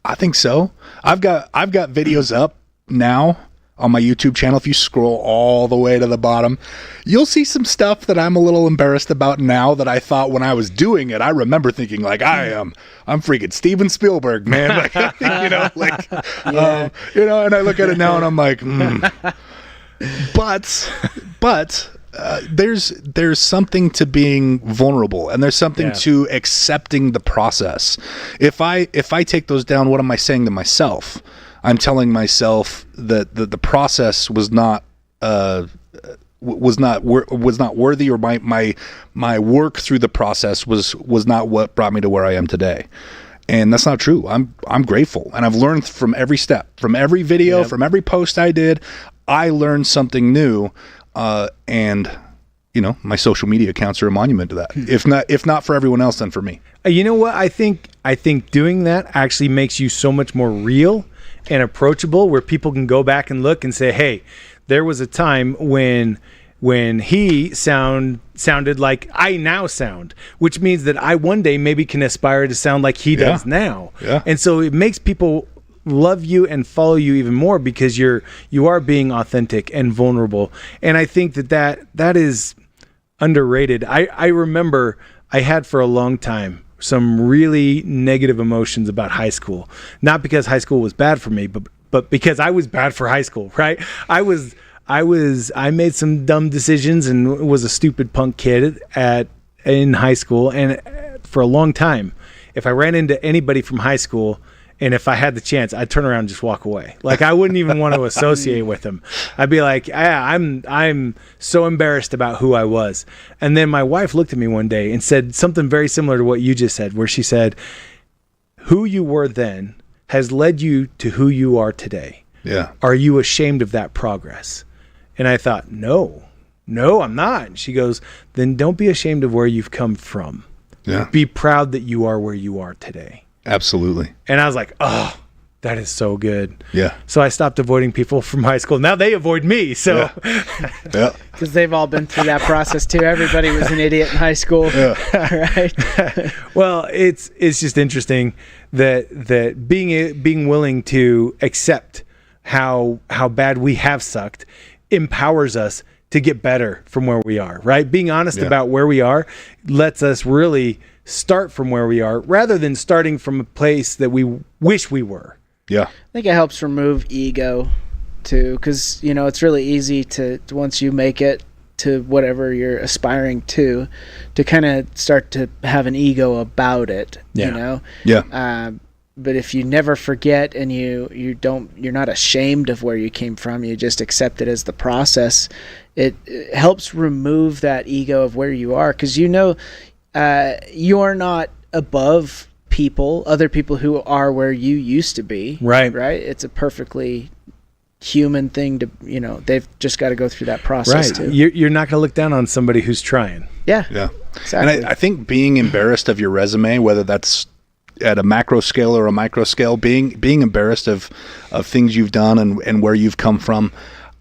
I think so. I've got videos up now on my YouTube channel, if you scroll all the way to the bottom, you'll see some stuff that I'm a little embarrassed about now that I thought when I was doing it. I remember thinking like, I'm freaking Steven Spielberg, man. Like, and I look at it now and I'm like, but there's something to being vulnerable, and there's something to accepting the process. If I take those down, what am I saying to myself? I'm telling myself that the process was not worthy, or my work through the process was not what brought me to where I am today. And that's not true. I'm grateful, and I've learned from every step, from every video, from every post I did. I learned something new, and my social media accounts are a monument to that. If not for everyone else, then for me. You know what? I think doing that actually makes you so much more real and approachable, where people can go back and look and say, hey, there was a time when he sounded like I now sound, which means that I one day maybe can aspire to sound like he does now. Yeah. And so it makes people love you and follow you even more, because you are being authentic and vulnerable. And I think that is underrated. I remember I had for a long time some really negative emotions about high school, not because high school was bad for me, but because I was bad for high school, right? I made some dumb decisions and was a stupid punk kid in high school. And for a long time, if I ran into anybody from high school, and if I had the chance, I'd turn around and just walk away. Like, I wouldn't even want to associate with them. I'd be like, I'm so embarrassed about who I was. And then my wife looked at me one day and said something very similar to what you just said, where she said, who you were then has led you to who you are today. Yeah. Are you ashamed of that progress? And I thought, no, I'm not. And she goes, then don't be ashamed of where you've come from. Yeah. Be proud that you are where you are today. Absolutely. And I was like, oh, that is so good. Yeah. So I stopped avoiding people from high school. Now they avoid me. So, yeah. Because they've all been through that process too. Everybody was an idiot in high school. Yeah. Right. Well, it's just interesting that being willing to accept how bad we have sucked empowers us to get better from where we are, right? Being honest about where we are lets us really start from where we are, rather than starting from a place that we wish we were. Yeah. I think it helps remove ego too, because it's really easy to once you make it to whatever you're aspiring to kind of start to have an ego about it. Yeah. But if you never forget, and you're not ashamed of where you came from, you just accept it as the process, it helps remove that ego of where you are, because you're not above other people who are where you used to be. Right. It's a perfectly human thing to, they've just got to go through that process too. You're not going to look down on somebody who's trying. Yeah. Exactly. And I think being embarrassed of your resume, whether that's at a macro scale or a micro scale, being embarrassed of things you've done and where you've come from,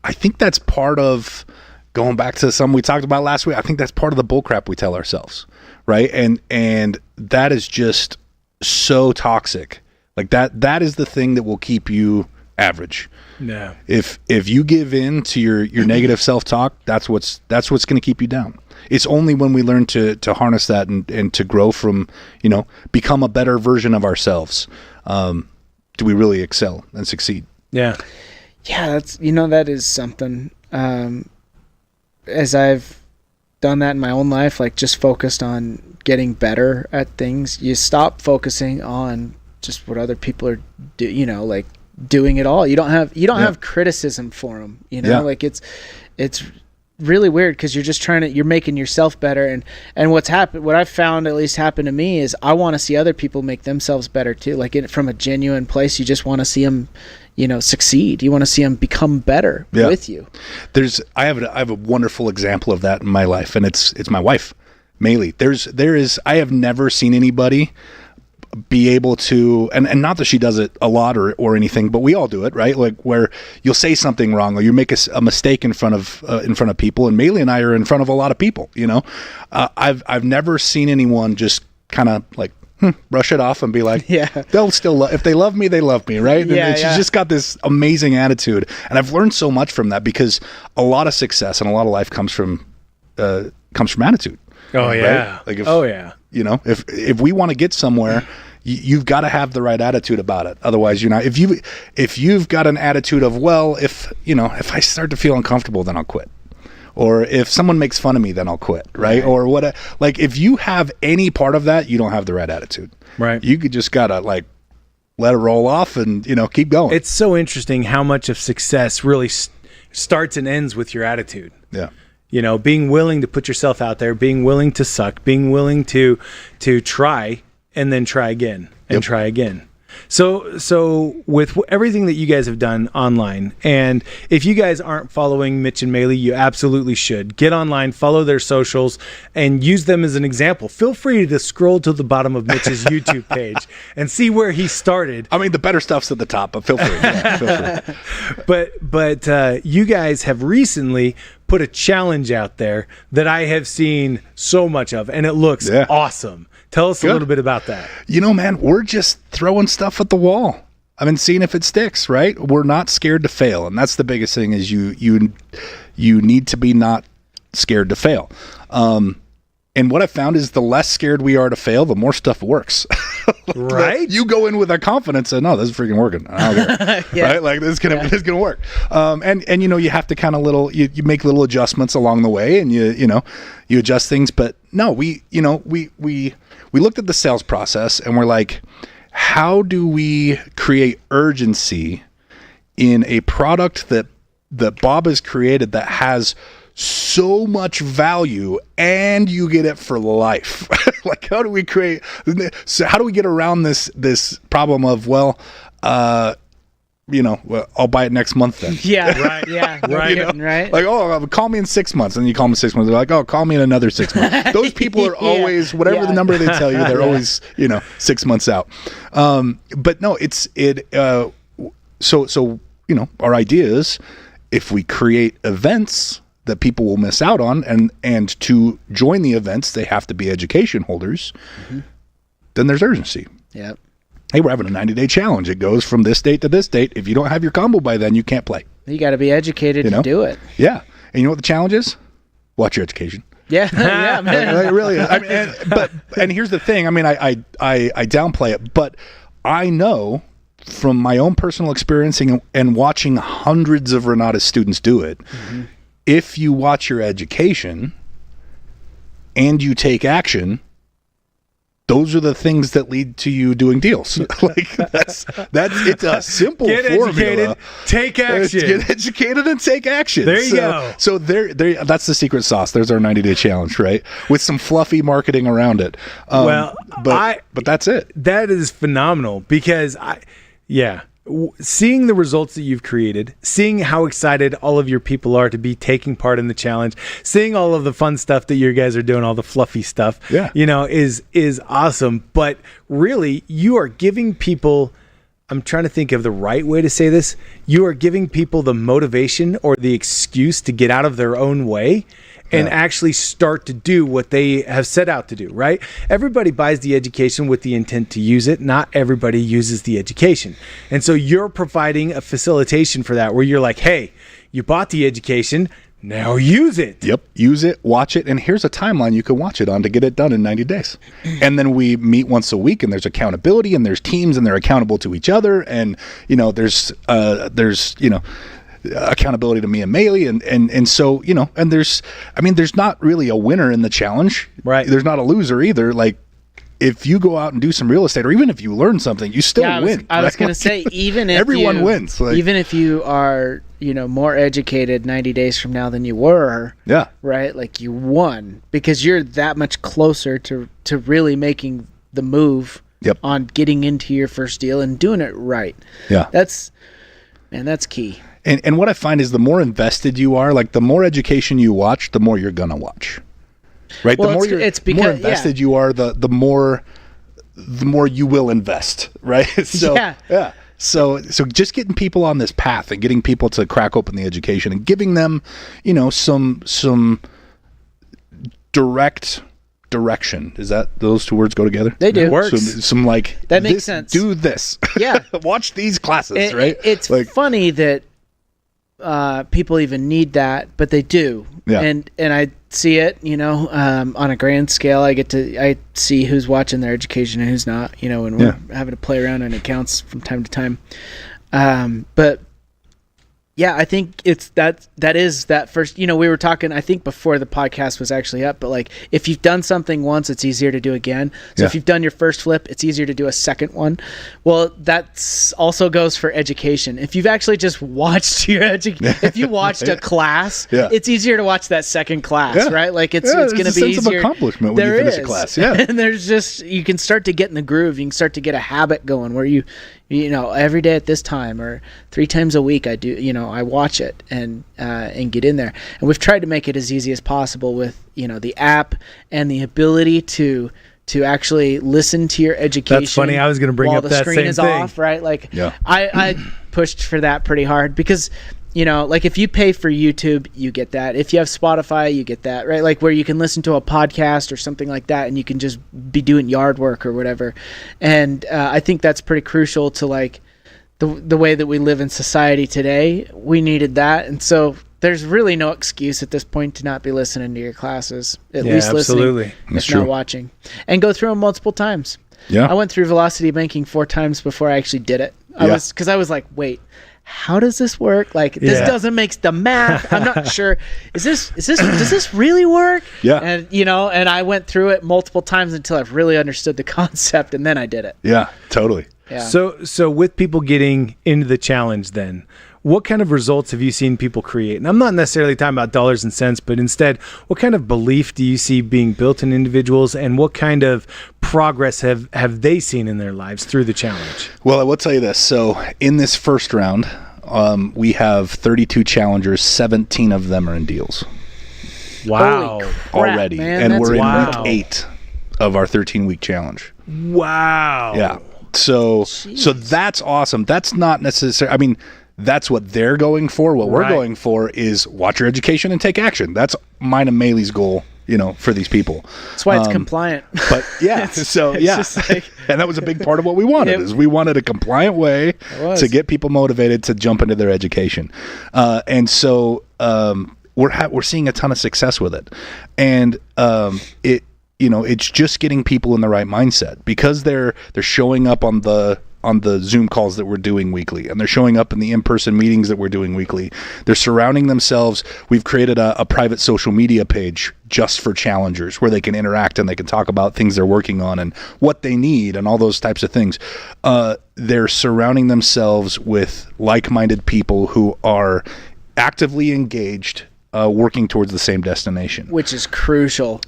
I think that's part of, going back to something we talked about last week, I think that's part of the bullcrap we tell ourselves, right? And that is just so toxic. Like that is the thing that will keep you average. Yeah. If you give in to your negative self-talk, that's what's going to keep you down. It's only when we learn to harness that and to grow from, become a better version of ourselves, do we really excel and succeed. Yeah. Yeah, that's, that is something. As I've done that in my own life, like just focused on getting better at things, you stop focusing on just what other people are doing it all. You don't have criticism for them, like it's really weird, because you're just you're making yourself better. And what I've found at least happened to me is I want to see other people make themselves better too. Like from a genuine place, you just want to see them, succeed. You want to see them become better with you. I have a wonderful example of that in my life, and it's my wife, Maylee. I have never seen anybody be able to, and not that she does it a lot or anything, but we all do it, right? Like where you'll say something wrong or you make a mistake in front of people, and Maylee and I are in front of a lot of people. I've never seen anyone just kind of like brush it off and be like, Yeah. they'll still if they love me, they love me, right? Yeah, and she's just got this amazing attitude, and I've learned so much from that, because a lot of success and a lot of life comes from attitude. Oh yeah. Right? Like you know, if we want to get somewhere, you've got to have the right attitude about it. Otherwise, you're not. If you've got an attitude of, well, if I start to feel uncomfortable, then I'll quit. Or if someone makes fun of me, then I'll quit, right? Or what? Like, if you have any part of that, you don't have the right attitude, right? You could just gotta like let it roll off and keep going. It's so interesting how much of success really starts and ends with your attitude. Yeah, being willing to put yourself out there, being willing to suck, being willing to try and then try again and try again. So with everything that you guys have done online, and if you guys aren't following Mitch and Maylee, you absolutely should. Get online, follow their socials, and use them as an example. Feel free to scroll to the bottom of Mitch's YouTube page and see where he started. I mean, the better stuff's at the top, but feel free. Yeah, feel free. But you guys have recently put a challenge out there that I have seen so much of, and it looks awesome. Tell us a little bit about that. Man, we're just throwing stuff at the wall. I've been seeing if it sticks, right? We're not scared to fail. And that's the biggest thing, is you need to be not scared to fail. And what I found is the less scared we are to fail, the more stuff works. Right? You go in with that confidence and, this is freaking working. I don't care. Right? Like, this is gonna work. And you have to kind of you make little adjustments along the way, and you adjust things. But no, we looked at the sales process, and we're like, how do we create urgency in a product that Bob has created that has so much value, and you get it for life? Like, how do we get around this problem of, I'll buy it next month then. Yeah. Right. Yeah. Right. Right. Like, call me in 6 months. And then you call them in 6 months. They're like, call me in another 6 months. Those people are always, whatever the number they tell you, they're always, 6 months out. But no, so our idea is, if we create events that people will miss out on, and to join the events, they have to be education holders, then there's urgency. Yep. Hey, we're having a 90-day challenge. It goes from this date to this date. If you don't have your combo by then, you can't play. You got to be educated to do it. Yeah. And you know what the challenge is? Watch your education. Yeah. Yeah, man. Like, it really is. I mean, and here's the thing. I mean, I downplay it, but I know from my own personal experiencing and watching hundreds of Renatus students do it, if you watch your education and you take action, those are the things that lead to you doing deals. Like, it's a simple formula. Educated, take action. Get educated and take action. There you go. So that's the secret sauce. There's our 90-day challenge, right? With some fluffy marketing around it. But that's it. That is phenomenal, because seeing the results that you've created, seeing how excited all of your people are to be taking part in the challenge, seeing all of the fun stuff that you guys are doing, all the fluffy stuff, is awesome. But really, you are giving people, I'm trying to think of the right way to say this, you are giving people the motivation or the excuse to get out of their own way and actually start to do what they have set out to do, right? Everybody buys the education with the intent to use it. Not everybody uses the education. And so you're providing a facilitation for that, where you're like, hey, you bought the education, now use it. Yep. Use it, watch it, and here's a timeline you can watch it on to get it done in 90 days. And then we meet once a week, and there's accountability, and there's teams, and they're accountable to each other, and there's accountability to me and Maylee, and so and there's not really a winner in the challenge, right? There's not a loser either. Like, if you go out and do some real estate, or even if you learn something, you still win. I was going to say, even if everyone wins, even if you are more educated 90 days from now than you were, right? Like, you won, because you're that much closer to really making the move on getting into your first deal and doing it right. That's key. And what I find is, the more invested you are, like, the more education you watch, the more you're gonna watch, right? Well, the more more invested you are, the more you will invest, right? So just getting people on this path and getting people to crack open the education and giving them, some direct direction. Is that those two words go together? They do. It works. So some like That makes this, sense. Do this. Yeah. Watch these classes, right? It's like, funny that people even need that, but they do. Yeah. And I see it, on a grand scale. I see who's watching their education and who's not, and we're having to play around on accounts from time to time. But yeah, I think it's that is that first, we were talking, I think before the podcast was actually up, but like if you've done something once, it's easier to do again. So if you've done your first flip, it's easier to do a second one. Well, that's also goes for education. If you've actually just watched if you watched a class, it's easier to watch that second class, right? Like it's going to be easier. Sense of accomplishment when you finish a class. Yeah. And there's just, you can start to get in the groove. You can start to get a habit going where you every day at this time or 3 times a week, I watch it and get in there. And we've tried to make it as easy as possible with, the app and the ability to actually listen to your education. That's funny. I was going to bring up that same thing. While the screen is off, right? Like I pushed for that pretty hard because, like if you pay for YouTube, you get that. If you have Spotify, you get that, right? Like where you can listen to a podcast or something like that and you can just be doing yard work or whatever. And I think that's pretty crucial to like the way that we live in society today. We needed that. And so there's really no excuse at this point to not be listening to your classes, at least listening, if not watching. And go through them multiple times. Yeah. I went through Velocity Banking 4 times before I actually did it. I was like, wait, how does this work? Like this doesn't make the math. I'm not sure. Does this really work? Yeah. And and I went through it multiple times until I've really understood the concept, and then I did it. Yeah, totally. Yeah. So with people getting into the challenge then, what kind of results have you seen people create? And I'm not necessarily talking about dollars and cents, but instead, what kind of belief do you see being built in individuals, and what kind of progress have they seen in their lives through the challenge? Well, I will tell you this. So in this first round, we have 32 challengers. 17 of them are in deals. Wow. Holy crap, already. Man, and we're in week 8 of our 13-week challenge. Wow. Yeah. So that's awesome. That's not necessarily, I mean, that's what they're going for. What we're going for is watch your education and take action. That's mine and Maylee's goal, for these people. That's why it's compliant. But and that was a big part of what we wanted. Is we wanted a compliant way to get people motivated to jump into their education. And so we're seeing a ton of success with it. And it's just getting people in the right mindset, because they're showing up on the Zoom calls that we're doing weekly, and they're showing up in the in-person meetings that we're doing weekly. They're surrounding themselves. We've created a private social media page just for challengers where they can interact and they can talk about things they're working on and what they need and all those types of things. They're surrounding themselves with like-minded people who are actively engaged, working towards the same destination, which is crucial.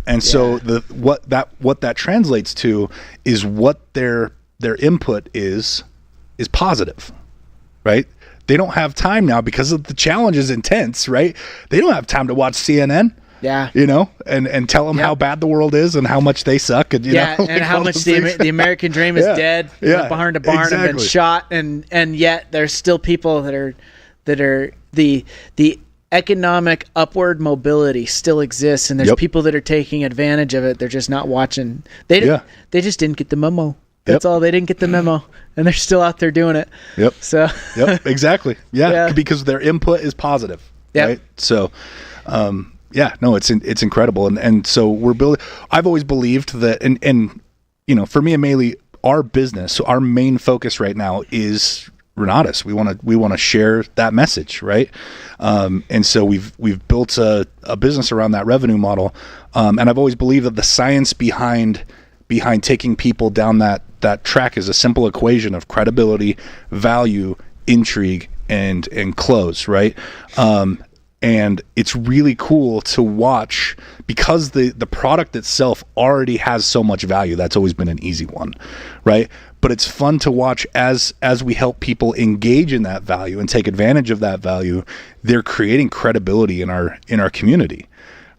And so what that translates to is what their input is positive, right? They don't have time now because of the challenge is intense, right? They don't have time to watch CNN. Yeah. And tell them how bad the world is and how much they suck. And, and how much the American dream is dead. Yeah. Barn to barn and been shot. And yet there's still people that are the economic upward mobility still exists. And there's people that are taking advantage of it. They're just not watching. They just didn't get the memo. That's all. They didn't get the memo, and they're still out there doing it. Yep. So. Exactly. Yeah. Because their input is positive. Right. So, it's incredible, and so we're building. I've always believed that, and for me and Maylee, our business, our main focus right now is Renatus. We want to share that message, right? And so we've built a business around that revenue model, and I've always believed that the science behind taking people down that track is a simple equation of credibility, value, intrigue, and close, right? And it's really cool to watch, because the product itself already has so much value. That's always been an easy one, right? But it's fun to watch as we help people engage in that value and take advantage of that value. They're creating credibility in our community,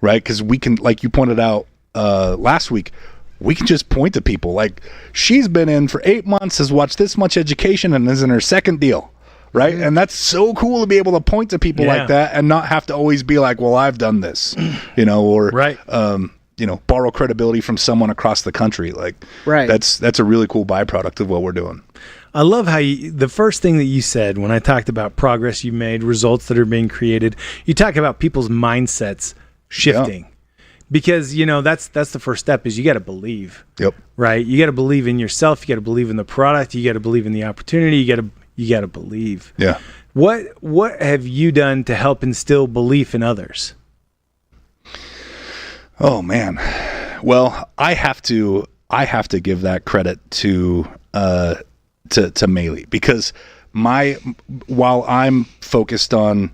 right? Because we can, like you pointed out last week, we can just point to people like, she's been in for 8 months, has watched this much education, and is in her second deal, right? And that's so cool to be able to point to people like that and not have to always be like, well, I've done this, or borrow credibility from someone across the country. Like, Right. That's a really cool byproduct of what we're doing. I love how the first thing that you said when I talked about progress you made, results that are being created, you talk about people's mindsets shifting. Yeah. Because, that's the first step is you got to believe. Yep. Right? You got to believe in yourself. You got to believe in the product. You got to believe in the opportunity. You got to believe. Yeah. What have you done to help instill belief in others? Oh man. Well, I have to give that credit to Maylee, because while I'm focused on,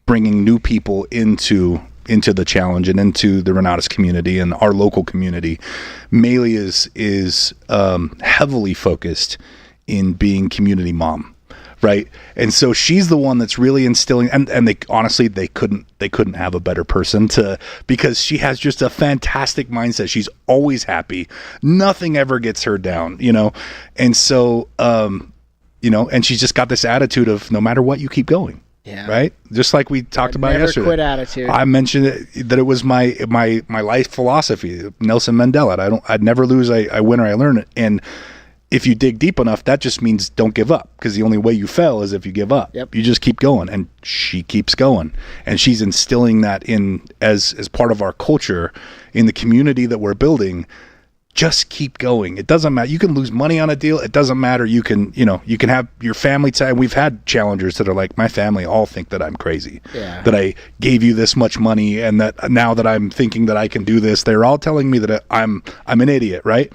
bringing new people into the challenge and into the Renatus community and our local community, Maylee is heavily focused in being community mom. Right. And so she's the one that's really instilling, and they honestly, they couldn't have a better person because she has just a fantastic mindset. She's always happy. Nothing ever gets her down, And so, and she's just got this attitude of no matter what, you keep going. Yeah. Right. Just like we talked about never yesterday. Quit attitude. I mentioned that it was my life philosophy, Nelson Mandela. I'd never lose. I win or I learn it. And if you dig deep enough, that just means don't give up, because the only way you fail is if you give up. Yep. You just keep going, and she keeps going, and she's instilling that in as part of our culture in the community that we're building. Just keep going. It doesn't matter. You can lose money on a deal. It doesn't matter. You can have your family time. We've had challengers that are like, my family all think that I'm crazy, that I gave you this much money, and that now that I'm thinking that I can do this, they're all telling me that I'm an idiot, right?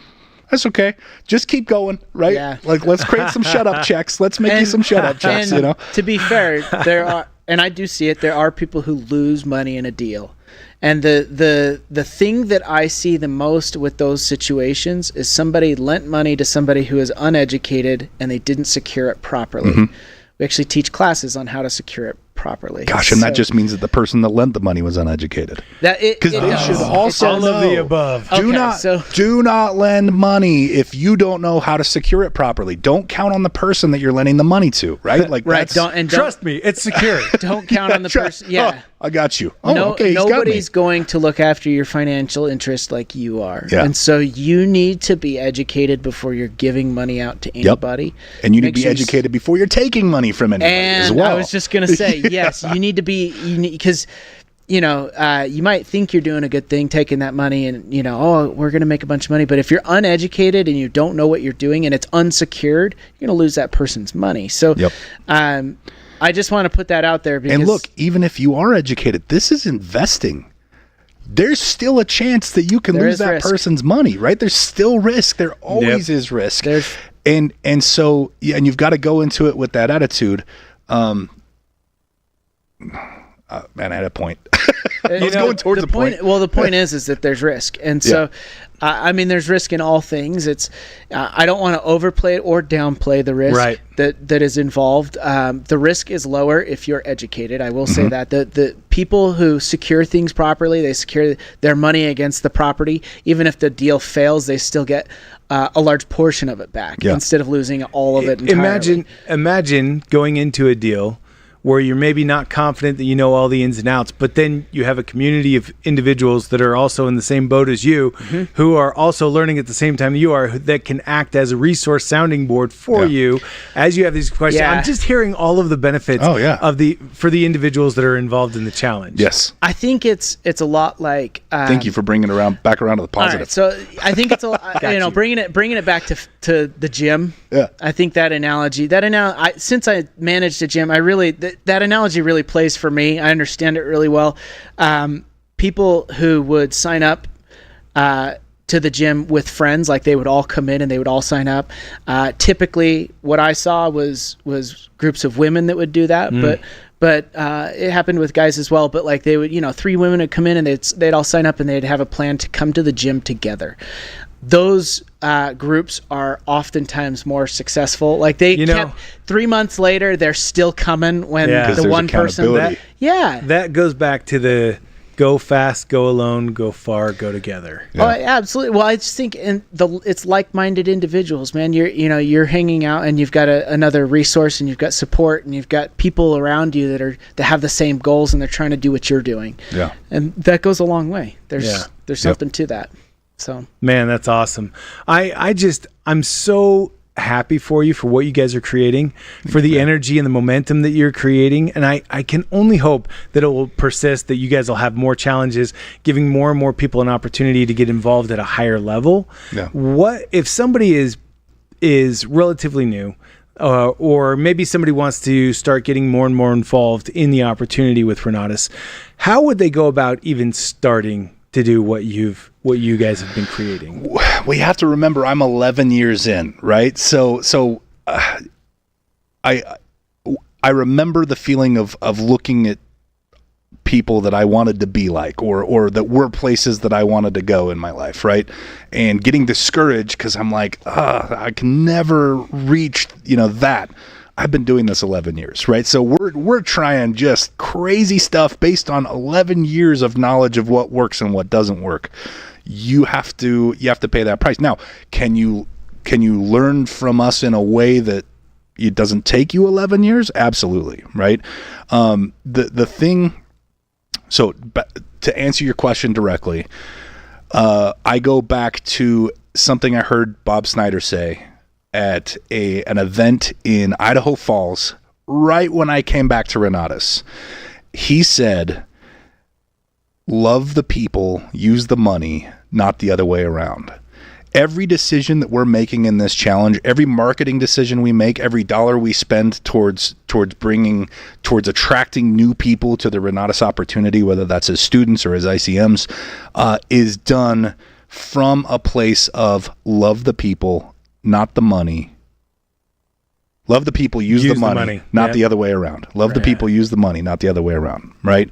That's okay. Just keep going, right? Yeah. Like, let's create some shut up checks. Let's make you some shut up checks, To be fair, there are, and I do see it, there are people who lose money in a deal. And the thing that I see the most with those situations is somebody lent money to somebody who is uneducated and they didn't secure it properly. Mm-hmm. We actually teach classes on how to secure it properly. Gosh, and that just means that the person that lent the money was uneducated. Because they should also all know. Of the above. Do not lend money if you don't know how to secure it properly. Don't count on the person that you're lending the money to, right? Like, right. Don't trust me, it's secure. Don't count on the person. Yeah. I got you. Okay. Nobody's going to look after your financial interest like you are. Yeah. And so you need to be educated before you're giving money out to anybody. Yep. And you need to be educated before you're taking money from anybody as well. I was just going to say, yes, you need to be, because, you might think you're doing a good thing taking that money and, we're going to make a bunch of money. But if you're uneducated and you don't know what you're doing and it's unsecured, you're going to lose that person's money. So, I just want to put that out there. Because, and look, even if you are educated, this is investing. There's still a chance that you can lose that person's money, right? There's still risk. There always is risk. And so, and you've got to go into it with that attitude. Man, I had a point. I was going towards the point. Well, the point is that there's risk. And so, there's risk in all things. It's I don't want to overplay it or downplay the risk that is involved. The risk is lower if you're educated. I will say that. The people who secure things properly, they secure their money against the property. Even if the deal fails, they still get a large portion of it back instead of losing all of it entirely. Imagine going into a deal where you're maybe not confident that you know all the ins and outs, but then you have a community of individuals that are also in the same boat as you, who are also learning at the same time you are, that can act as a resource sounding board for you as you have these questions. Yeah. I'm just hearing all of the benefits for the individuals that are involved in the challenge. Yes. I think it's a lot like. Thank you for bringing it back around to the positive. Right, so I think it's a lot, bringing it back to the gym. Yeah. I think that analogy, since I managed a gym, that analogy really plays for me. I understand it really well. People who would sign up to the gym with friends, like they would all come in and they would all sign up. Typically, what I saw was groups of women that would do that, but it happened with guys as well. But like they would, 3 women would come in and they'd all sign up and they'd have a plan to come to the gym together. Those groups are oftentimes more successful. Like they kept 3 months later, they're still coming when the one person that goes back to Go fast, go alone, go far, go together. Yeah. Oh, absolutely. Well, I just think it's like-minded individuals, man. You're hanging out and you've got another resource and you've got support and you've got people around you that have the same goals and they're trying to do what you're doing. Yeah. And that goes a long way. There's something to that. So, man, that's awesome. I'm so happy for you for what you guys are creating, for the energy and the momentum that you're creating, and I can only hope that it will persist, that you guys will have more challenges, giving more and more people an opportunity to get involved at a higher level. What if somebody is relatively new, or maybe somebody wants to start getting more and more involved in the opportunity with Renatus? How would they go about even starting to do what you guys have been creating? We have to remember I'm 11 years in, right? So I remember the feeling of looking at people that I wanted to be like, or that were places that I wanted to go in my life, right? And getting discouraged because I'm like, I can never reach, that. I've been doing this 11 years, right? So we're trying just crazy stuff based on 11 years of knowledge of what works and what doesn't work. You have to pay that price. Now, can you learn from us in a way that it doesn't take you 11 years? Absolutely, right? The thing. So to answer your question directly, I go back to something I heard Bob Snyder say at an event in Idaho Falls right when I came back to Renatus. He said, love the people, use the money, not the other way around. Every decision that we're making in this challenge, every marketing decision we make, every dollar we spend towards attracting new people to the Renatus opportunity, whether that's as students or as ICMs, is done from a place of love the people, not the money. Love the people, use the money, not the other way around. Love the people, use the money, not the other way around, right?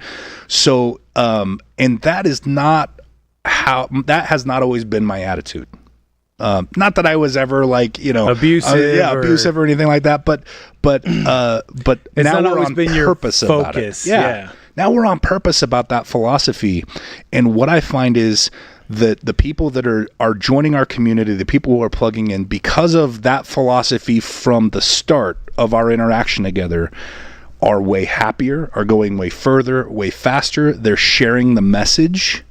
So, and that has not always been my attitude. Not that I was ever abusive or anything like that, but it's now not we're on been purpose your about focus. it. Yeah. Now we're on purpose about that philosophy. And what I find is that the people that are joining our community, the people who are plugging in because of that philosophy from the start of our interaction together, are way happier, are going way further, way faster. They're sharing the message.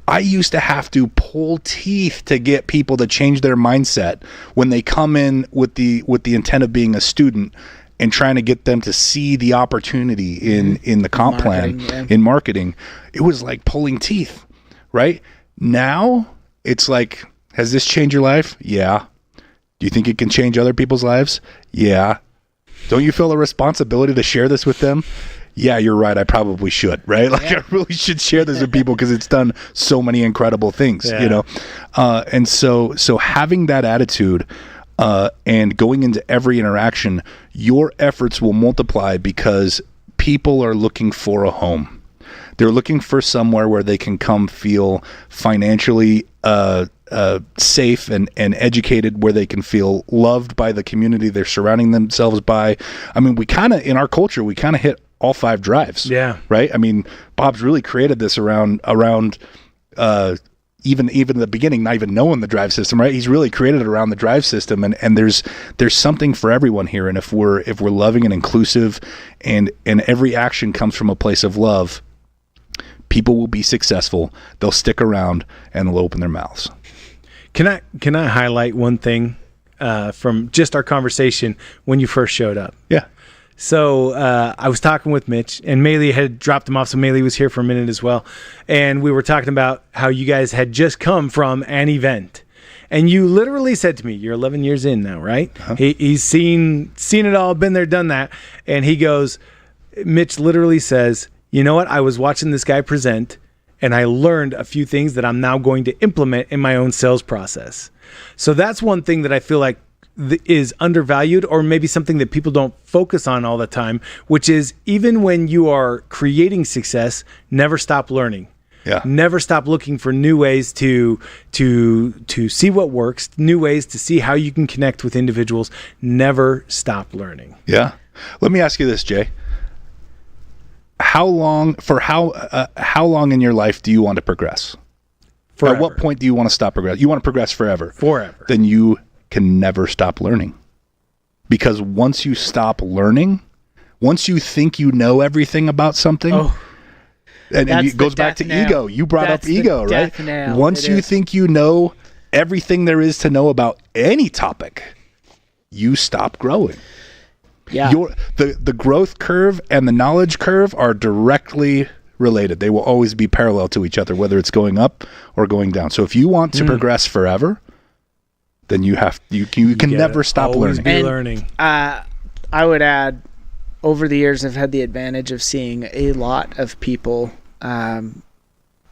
I used to have to pull teeth to get people to change their mindset when they come in with the intent of being a student and trying to get them to see the opportunity in the comp plan, in marketing. It was like pulling teeth, right? Now it's like, has this changed your life? Yeah. Do you think it can change other people's lives? Yeah. Don't you feel a responsibility to share this with them? Yeah, you're right. I probably should, right? Like I really should share this with people because it's done so many incredible things, and so having that attitude and going into every interaction, your efforts will multiply because people are looking for a home. They're looking for somewhere where they can come feel financially safe and educated, where they can feel loved by the community they're surrounding themselves by. I mean, in our culture, we kind of hit all 5 drives. Yeah. Right? I mean, Bob's really created this around even in the beginning, not even knowing the drive system, right? He's really created it around the drive system, and there's something for everyone here. And if we're loving and inclusive and every action comes from a place of love, people will be successful. They'll stick around and they'll open their mouths. Can I highlight one thing from just our conversation when you first showed up? Yeah. So I was talking with Mitch, and Maylee had dropped him off, so Maylee was here for a minute as well. And we were talking about how you guys had just come from an event. And you literally said to me, you're 11 years in now, right? Uh-huh. He's seen it all, been there, done that. And he goes, Mitch literally says, you know what? I was watching this guy present, and I learned a few things that I'm now going to implement in my own sales process. So that's one thing that I feel like is undervalued, or maybe something that people don't focus on all the time, which is even when you are creating success, never stop learning. Yeah. Never stop looking for new ways to see what works, new ways to see how you can connect with individuals. Never stop learning. Yeah. Let me ask you this, Jay. how long in your life do you want to progress? Forever. At what point do you want to stop progress? You want to progress forever. Forever. Then you can never stop learning. Because once you stop learning, once you think you know everything about something, and it goes back to ego. You brought up ego, right? Once you think you know everything there is to know about any topic, you stop growing. Yeah. The growth curve and the knowledge curve are directly related. They will always be parallel to each other, whether it's going up or going down. So if you want to progress forever, then you can never stop learning. Be learning. I would add, over the years, I've had the advantage of seeing a lot of people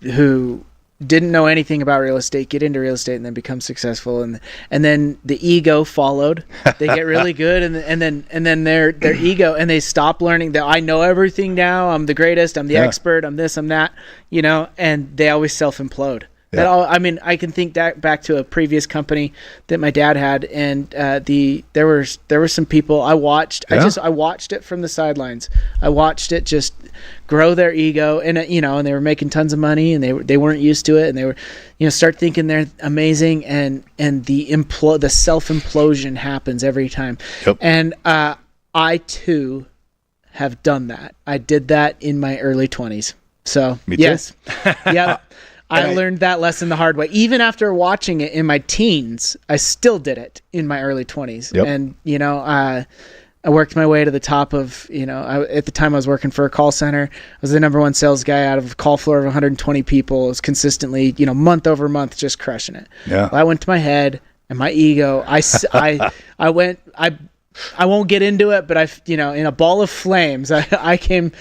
who didn't know anything about real estate get into real estate and then become successful, and then the ego followed. They get really good, and then their ego, and they stop learning that I know everything now. I'm the greatest. I'm the expert. I'm this. I'm that. And they always self-implode. Yeah. I can think back to a previous company that my dad had, and there were some people I watched. I watched it from the sidelines. I watched it just grow their ego, and and they were making tons of money, and they weren't used to it, and they were start thinking they're amazing, and the self implosion happens every time. Yep. And I too have done that. I did that in my early 20s. So Me too. Yes, yeah. I learned that lesson the hard way. Even after watching it in my teens, I still did it in my early 20s. Yep. And, I worked my way to the top of, at the time I was working for a call center. I was the number one sales guy out of a call floor of 120 people. I was consistently, month over month, just crushing it. Yeah. Well, I went to my head and my ego. I won't get into it, but in a ball of flames, I came...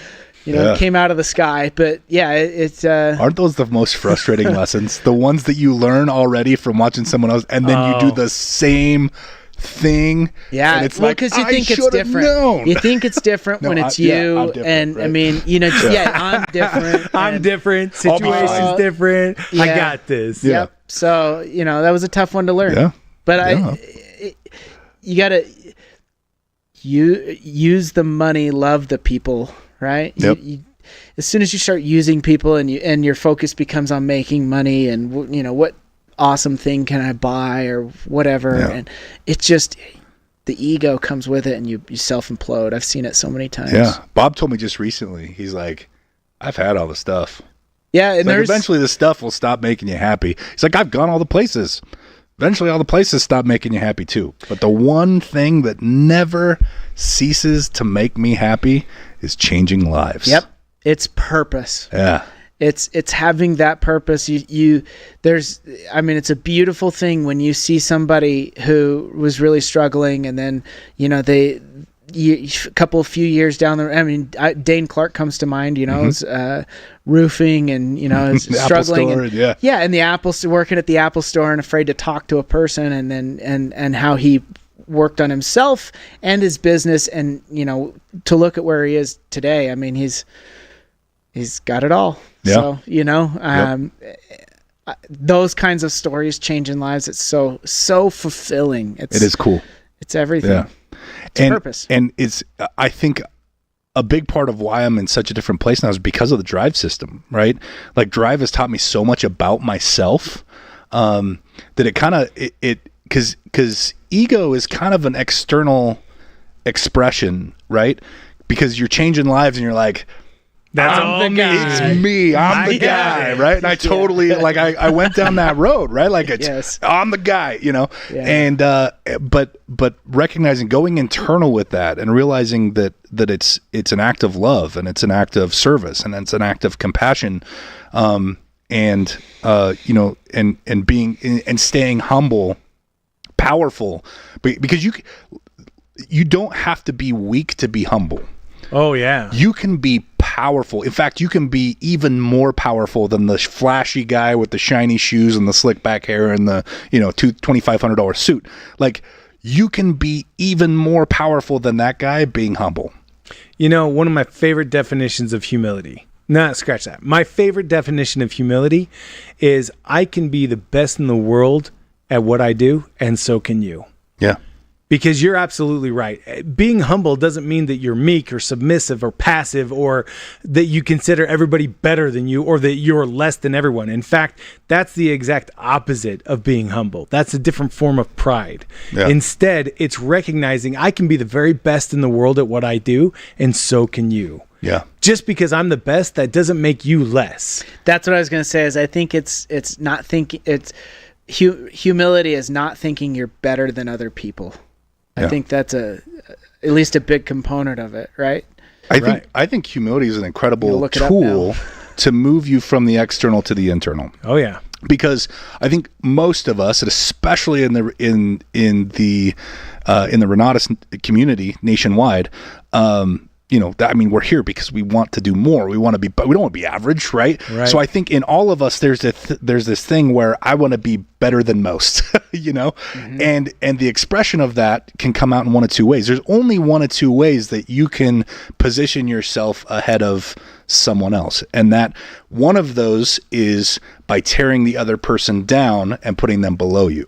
came out of the sky. But yeah, it's aren't those the most frustrating lessons? The ones that you learn already from watching someone else, and then you do the same thing. Yeah, and it's because you think it's different. Known. You think it's different when it's you, I'm different, right? I mean, I'm different. I'm different. Situation's different. Yeah. I got this. Yeah. Yep. So that was a tough one to learn. Yeah. But you gotta use the money, love the people. Right? Yep. As soon as you start using people and your focus becomes on making money and what awesome thing can I buy or whatever, and it's just the ego comes with it, and you self implode. I've seen it so many times. Yeah. Bob told me just recently. He's like, I've had all the stuff. Yeah, and eventually the stuff will stop making you happy. He's like, I've gone all the places. Eventually all the places stop making you happy too. But the one thing that never ceases to make me happy is changing lives. Yep. It's purpose. Yeah. It's having that purpose. It's a beautiful thing when you see somebody who was really struggling, and then, a few years down the, Dane Clark comes to mind, is roofing and, is struggling. Apple Store, and working at the Apple Store and afraid to talk to a person, and then, and how he worked on himself and his business, and to look at where he is today. I mean, he's got it all. Yeah. So those kinds of stories changing lives. It's so fulfilling. It is cool. It's everything. Yeah. It's purpose. And it's, I think, a big part of why I'm in such a different place now is because of the Drive system, right? Like, Drive has taught me so much about myself that it kind of because ego is kind of an external expression, right? Because you're changing lives and you're like, I'm the guy. It's me. I'm the guy, right? And I totally I went down that road, right? Like, I'm the guy, Yeah. And but recognizing, going internal with that, and realizing that it's an act of love, and it's an act of service, and it's an act of compassion, and being and staying humble, powerful, because you don't have to be weak to be humble. Oh yeah. You can be powerful. In fact, you can be even more powerful than the flashy guy with the shiny shoes and the slick back hair and the $2,500 suit. Like, you can be even more powerful than that guy being humble. One of my favorite definitions of humility. No, scratch that. My favorite definition of humility is I can be the best in the world at what I do, and so can you. Yeah. Because you're absolutely right. Being humble doesn't mean that you're meek or submissive or passive, or that you consider everybody better than you, or that you're less than everyone. In fact, that's the exact opposite of being humble. That's a different form of pride. Yeah. Instead, it's recognizing I can be the very best in the world at what I do, and so can you. Yeah. Just because I'm the best, that doesn't make you less. That's what I was going to say. Is I think it's not thinking. It's humility is not thinking you're better than other people. I think that's at least a big component of it, right? I think humility is an incredible tool to move you from the external to the internal. Oh yeah. Because I think most of us, and especially in the Renatus community nationwide, we're here because we want to do more. We want to be, but we don't want to be average, right? So I think in all of us, there's this thing where I want to be better than most, and the expression of that can come out in one of two ways. There's only one of two ways that you can position yourself ahead of someone else, and that one of those is by tearing the other person down and putting them below you,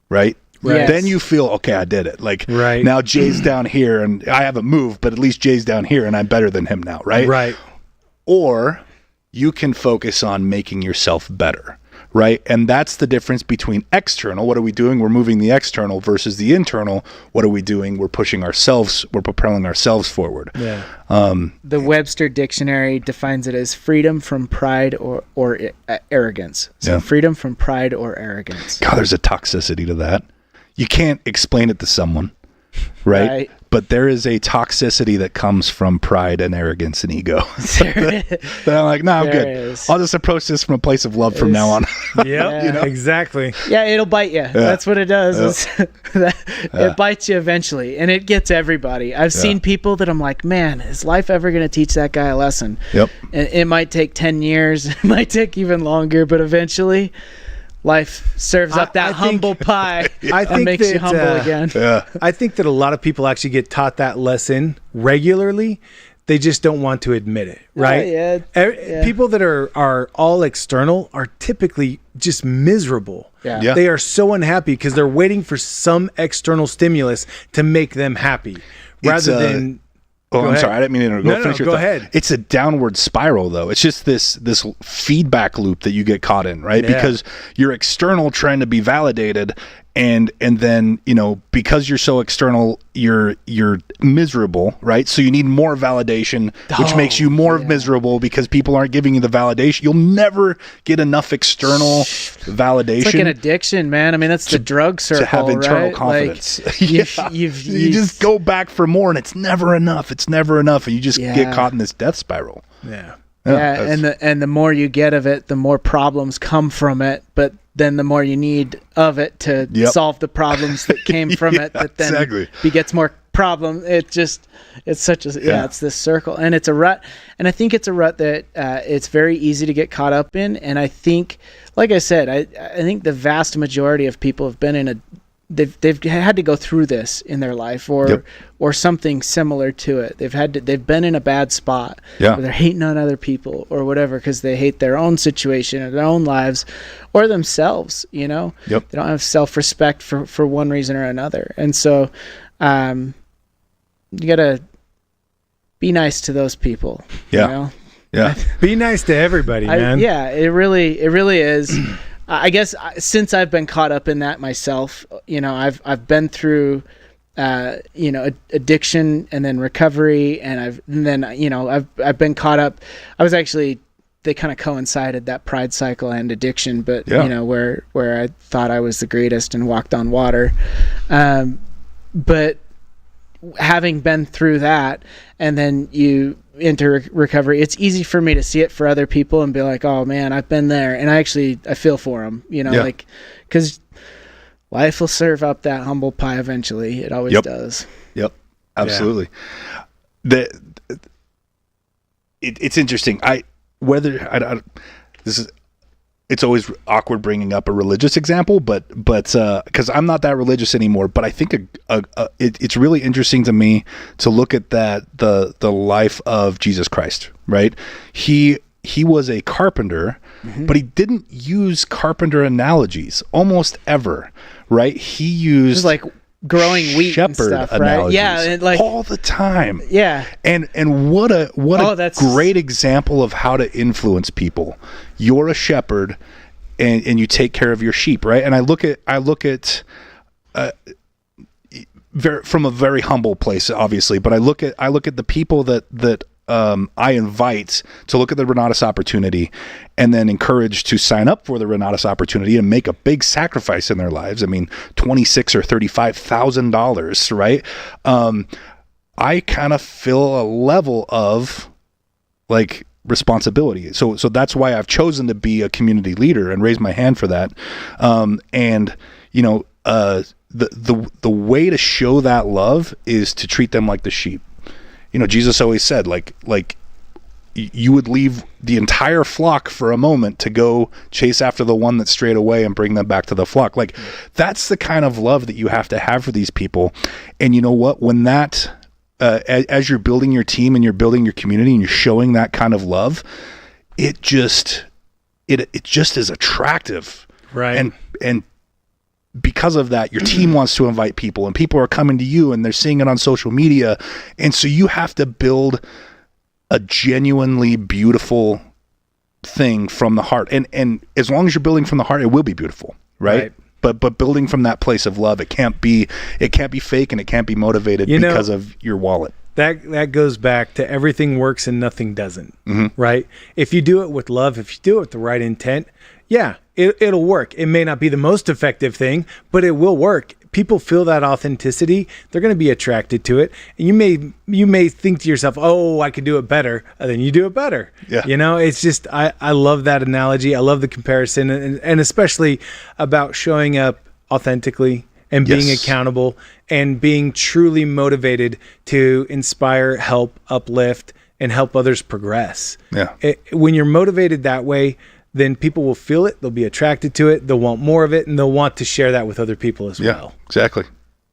right? Yes. Then you feel, okay, I did it. Now Jay's down here and I haven't moved, but at least Jay's down here and I'm better than him now, right? Right. Or you can focus on making yourself better, right? And that's the difference between external, what are we doing? We're moving the external, versus the internal, what are we doing? We're pushing ourselves, we're propelling ourselves forward. Yeah. The Webster Dictionary defines it as freedom from pride or arrogance. So freedom from pride or arrogance. God, there's a toxicity to that. You can't explain it to someone, right? But there is a toxicity that comes from pride and arrogance and ego. That I'm like, no, I'm good. I'll just approach this from a place of love from now on. Exactly. Yeah, it'll bite you. That's what it does. It bites you eventually, and it gets everybody. I've seen people that I'm like, man, is life ever going to teach that guy a lesson? Yep. And it might take 10 years. It might take even longer, but eventually life serves up that humble pie. I think makes you humble again. I think that a lot of people actually get taught that lesson regularly. They just don't want to admit it, right? People that are all external are typically just miserable. They are so unhappy because they're waiting for some external stimulus to make them happy, rather than. Oh, I'm sorry. I didn't mean to interrupt. Go ahead. It's a downward spiral, though. It's just this feedback loop that you get caught in, right? Because you're external trying to be validated, and then because you're so external, you're miserable, right? So you need more validation, which makes you more miserable because people aren't giving you the validation. You'll never get enough external validation. It's like an addiction, man. I mean, that's the drug circle, to have internal right? confidence. You just go back for more, and it's never enough. It's never enough, and you just get caught in this death spiral. And the more you get of it, the more problems come from it, but then the more you need of it to solve the problems that came from it, that then begets more problem. It's such a it's this circle, and it's a rut, and I think it's a rut that it's very easy to get caught up in. And I think, like I said, I think the vast majority of people have been in they've had to go through this in their life, or something similar to it. They've been in a bad spot where they're hating on other people or whatever because they hate their own situation or their own lives or themselves. They don't have self-respect for one reason or another, and so you gotta be nice to those people. Be nice to everybody, man. It really is. I guess since I've been caught up in that myself, I've been through, addiction and then recovery, and I've been caught up. I was actually, they kind of coincided, that pride cycle and addiction, but where I thought I was the greatest and walked on water, but having been through that, and then you into recovery, it's easy for me to see it for other people and be like, oh man, I've been there, and I feel for them, like, because life will serve up that humble pie eventually. It always does. Absolutely. It's interesting. It's always awkward bringing up a religious example, but because I'm not that religious anymore, but I think it's really interesting to me to look at the life of Jesus Christ, right? He was a carpenter, but he didn't use carpenter analogies almost ever, right? He used growing wheat and shepherd stuff, right? analogies Yeah, and like all the time. yeah. And what a that's great example of how to influence people. You're a shepherd, and you take care of your sheep, right? And I look at from a very humble place, obviously, but I look at the people that I invite to look at the Renatus opportunity, and then encourage to sign up for the Renatus opportunity and make a big sacrifice in their lives. I mean, $26,000 or $35,000, right? I kind of feel a level of like responsibility. So that's why I've chosen to be a community leader and raise my hand for that. And you know, the way to show that love is to treat them like the sheep. You know, Jesus always said, like you would leave the entire flock for a moment to go chase after the one that strayed away and bring them back to the flock. Like, that's the kind of love that you have to have for these people. And you know what? When that, as you're building your team and you're building your community and you're showing that kind of love, it just is attractive. Right. And because of that, your team wants to invite people, and people are coming to you and they're seeing it on social media. And so you have to build a genuinely beautiful thing from the heart. And as long as you're building from the heart, it will be beautiful, right? But building from that place of love, it can't be fake, and it can't be motivated because of your wallet. That goes back to everything works and nothing doesn't, Mm-hmm. right? If you do it with love, if you do it with the right intent, yeah, it'll work. It may not be the most effective thing, but it will work. People feel that authenticity. They're going to be attracted to it. And you may think to yourself, oh, I could do it better. And then you do it better. Yeah. You know, it's just, I love that analogy. I love the comparison, and especially about showing up authentically and being accountable and being truly motivated to inspire, help, uplift, and help others progress. Yeah. When you're motivated that way, then people will feel it, they'll be attracted to it, they'll want more of it, and they'll want to share that with other people as well. Yeah, exactly.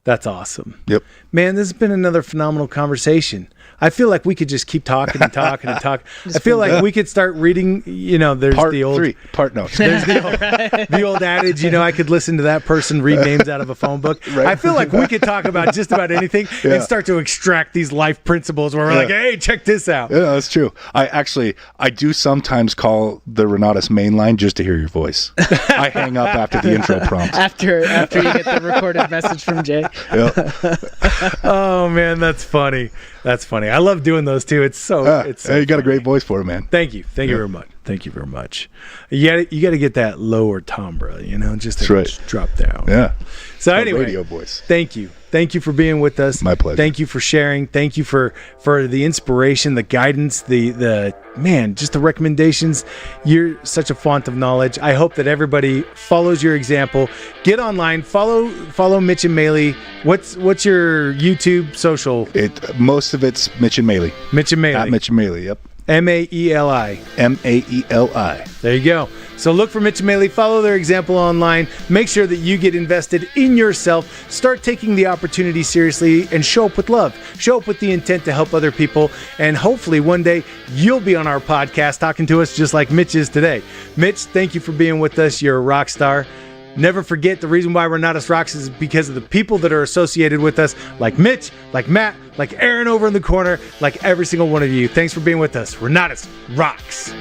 That's awesome. Yep. Man, this has been another phenomenal conversation. I feel like we could just keep talking and talking and talking. I feel like we could start reading, you know, there's Part the old 3, part notes. there's the old adage, you know, I could listen to that person read names out of a phone book. Right. I feel like we could talk about just about anything and start to extract these life principles where we're like, hey, check this out. Yeah, that's true. I do sometimes call the Renatus main line just to hear your voice. I hang up after the intro prompt. After you get the recorded message from Jay. Yep. Oh man, that's funny. That's funny. I love doing those too. It's so Hey, you got a funny. great voice for it, man. Thank you. Thank you very much. Thank you very much. You got to get that lower timbre, you know, just to drop down. Yeah. So anyway, radio voice. Thank you. Thank you for being with us. My pleasure. Thank you for sharing. Thank you for the inspiration, the guidance, the man, just the recommendations. You're such a font of knowledge. I hope that everybody follows your example. Get online, follow Mitch and Maley. What's your YouTube social? Most of it's Mitch and Maley. Mitch and Maley. At Mitch and Maley, yep. Maeli. Maeli. There you go. So look for Mitch and Maley, follow their example online, make sure that you get invested in yourself, start taking the opportunity seriously, and show up with love. Show up with the intent to help other people, and hopefully one day you'll be on our podcast talking to us just like Mitch is today. Mitch, thank you for being with us. You're a rock star. Never forget, the reason why Renatus rocks is because of the people that are associated with us, like Mitch, like Matt, like Aaron over in the corner, like every single one of you. Thanks for being with us. Renatus rocks.